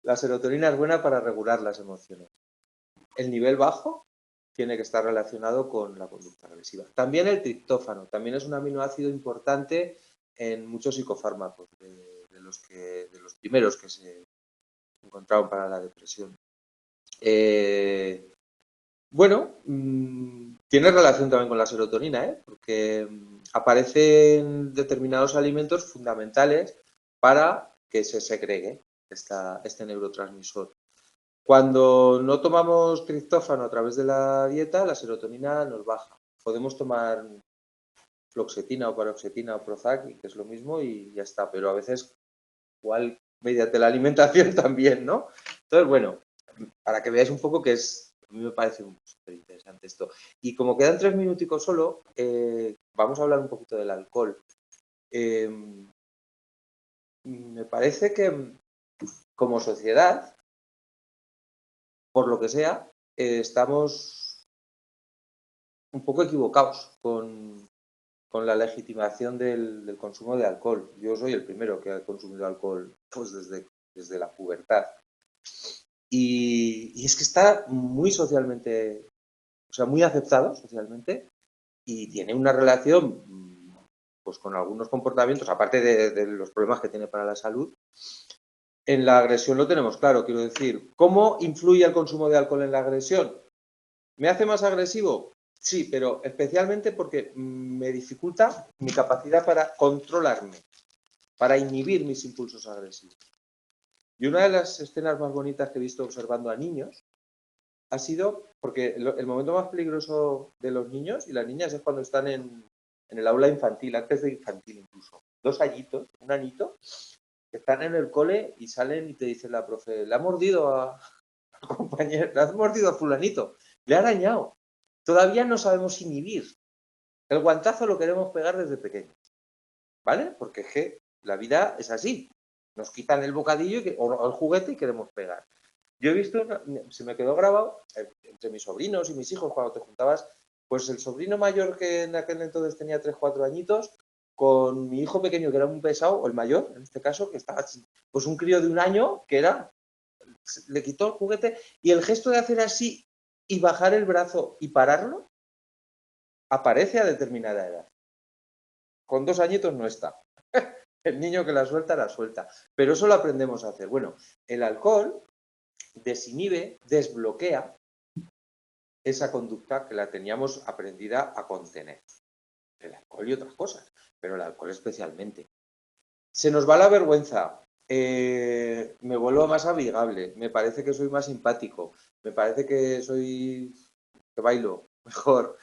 La serotonina es buena para regular las emociones. El nivel bajo tiene que estar relacionado con la conducta agresiva. También el triptófano, también es un aminoácido importante en muchos psicofármacos, de los primeros que se encontraron para la depresión. Bueno, tiene relación también con la serotonina, porque aparecen determinados alimentos fundamentales para que se segregue este neurotransmisor. Cuando no tomamos triptófano a través de la dieta, la serotonina nos baja. Podemos tomar fluoxetina o paroxetina o Prozac, que es lo mismo, y ya está. Pero a veces, igual, mediante la alimentación también, ¿no? Entonces, bueno, para que veáis un poco que a mí me parece súper interesante esto. Y como quedan 3 minuticos solo, vamos a hablar un poquito del alcohol. Me parece que como sociedad, por lo que sea, estamos un poco equivocados con la legitimación del consumo de alcohol. Yo soy el primero que ha consumido alcohol pues desde la pubertad. Y es que está muy socialmente, o sea, muy aceptado socialmente y tiene una relación pues con algunos comportamientos, aparte de los problemas que tiene para la salud. En la agresión lo tenemos claro, quiero decir, ¿cómo influye el consumo de alcohol en la agresión? ¿Me hace más agresivo? Sí, pero especialmente porque me dificulta mi capacidad para controlarme, para inhibir mis impulsos agresivos. Y una de las escenas más bonitas que he visto observando a niños ha sido, porque el momento más peligroso de los niños y las niñas es cuando están en el aula infantil, antes de infantil incluso. 2 añitos, un añito, están en el cole y salen y te dice la profe, le ha mordido a compañero, le ha mordido a fulanito, le ha arañado. Todavía no sabemos inhibir. El guantazo lo queremos pegar desde pequeños, ¿vale? Porque es que la vida es así. Nos quitan el bocadillo o el juguete y queremos pegar. Yo he visto, se me quedó grabado, entre mis sobrinos y mis hijos, cuando te juntabas, pues el sobrino mayor que en aquel entonces tenía 3, 4 añitos, con mi hijo pequeño que era un pesado, o el mayor, en este caso, que estaba, pues un crío de 1 año, que le quitó el juguete, y el gesto de hacer así y bajar el brazo y pararlo, aparece a determinada edad. Con 2 añitos no está. El niño que la suelta. Pero eso lo aprendemos a hacer. Bueno, el alcohol desinhibe, desbloquea esa conducta que la teníamos aprendida a contener. El alcohol y otras cosas, pero el alcohol especialmente. Se nos va la vergüenza. Me vuelvo más amigable. Me parece que soy más simpático. Me parece que que bailo mejor.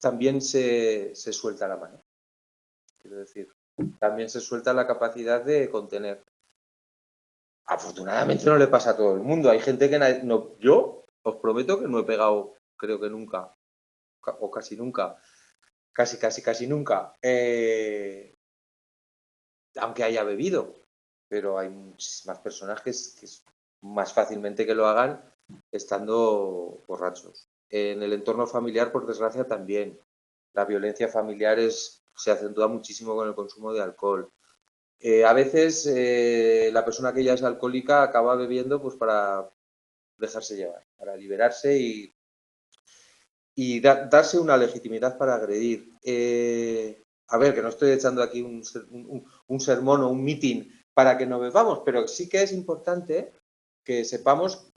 También se suelta la mano. Quiero decir, también se suelta la capacidad de contener. Afortunadamente no le pasa a todo el mundo. Hay gente que no, yo os prometo que no he pegado, creo que nunca, o casi nunca, casi nunca, aunque haya bebido. Pero hay muchísimas personas que es más fácilmente que lo hagan estando borrachos. En el entorno familiar, por desgracia, también. La violencia familiar se acentúa muchísimo con el consumo de alcohol. A veces la persona que ya es alcohólica acaba bebiendo pues para dejarse llevar, para liberarse y darse una legitimidad para agredir. A ver, que no estoy echando aquí un sermón o un meeting para que no bebamos, pero sí que es importante que sepamos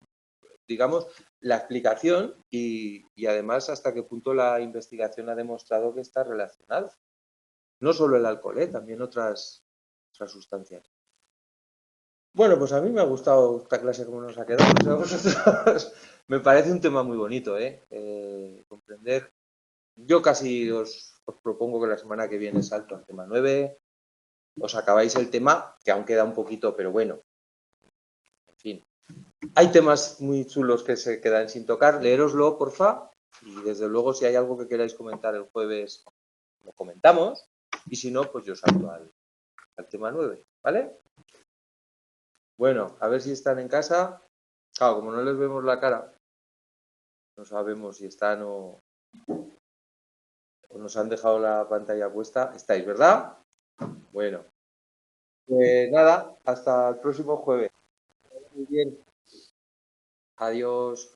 digamos, la explicación y además hasta qué punto la investigación ha demostrado que está relacionado. No solo el alcohol, también otras sustancias. Bueno, pues a mí me ha gustado esta clase como nos ha quedado. No sé a vosotros. Me parece un tema muy bonito, comprender. Yo casi os propongo que la semana que viene salto al tema 9. Os acabáis el tema, que aún queda un poquito, pero bueno. En fin. Hay temas muy chulos que se quedan sin tocar. Leéroslo, porfa. Y desde luego, si hay algo que queráis comentar el jueves, lo comentamos. Y si no, pues yo salto al tema 9. ¿Vale? Bueno, a ver si están en casa. Claro, como no les vemos la cara, no sabemos si están o nos han dejado la pantalla puesta. ¿Estáis, verdad? Bueno, pues nada, hasta el próximo jueves. Muy bien. Adiós.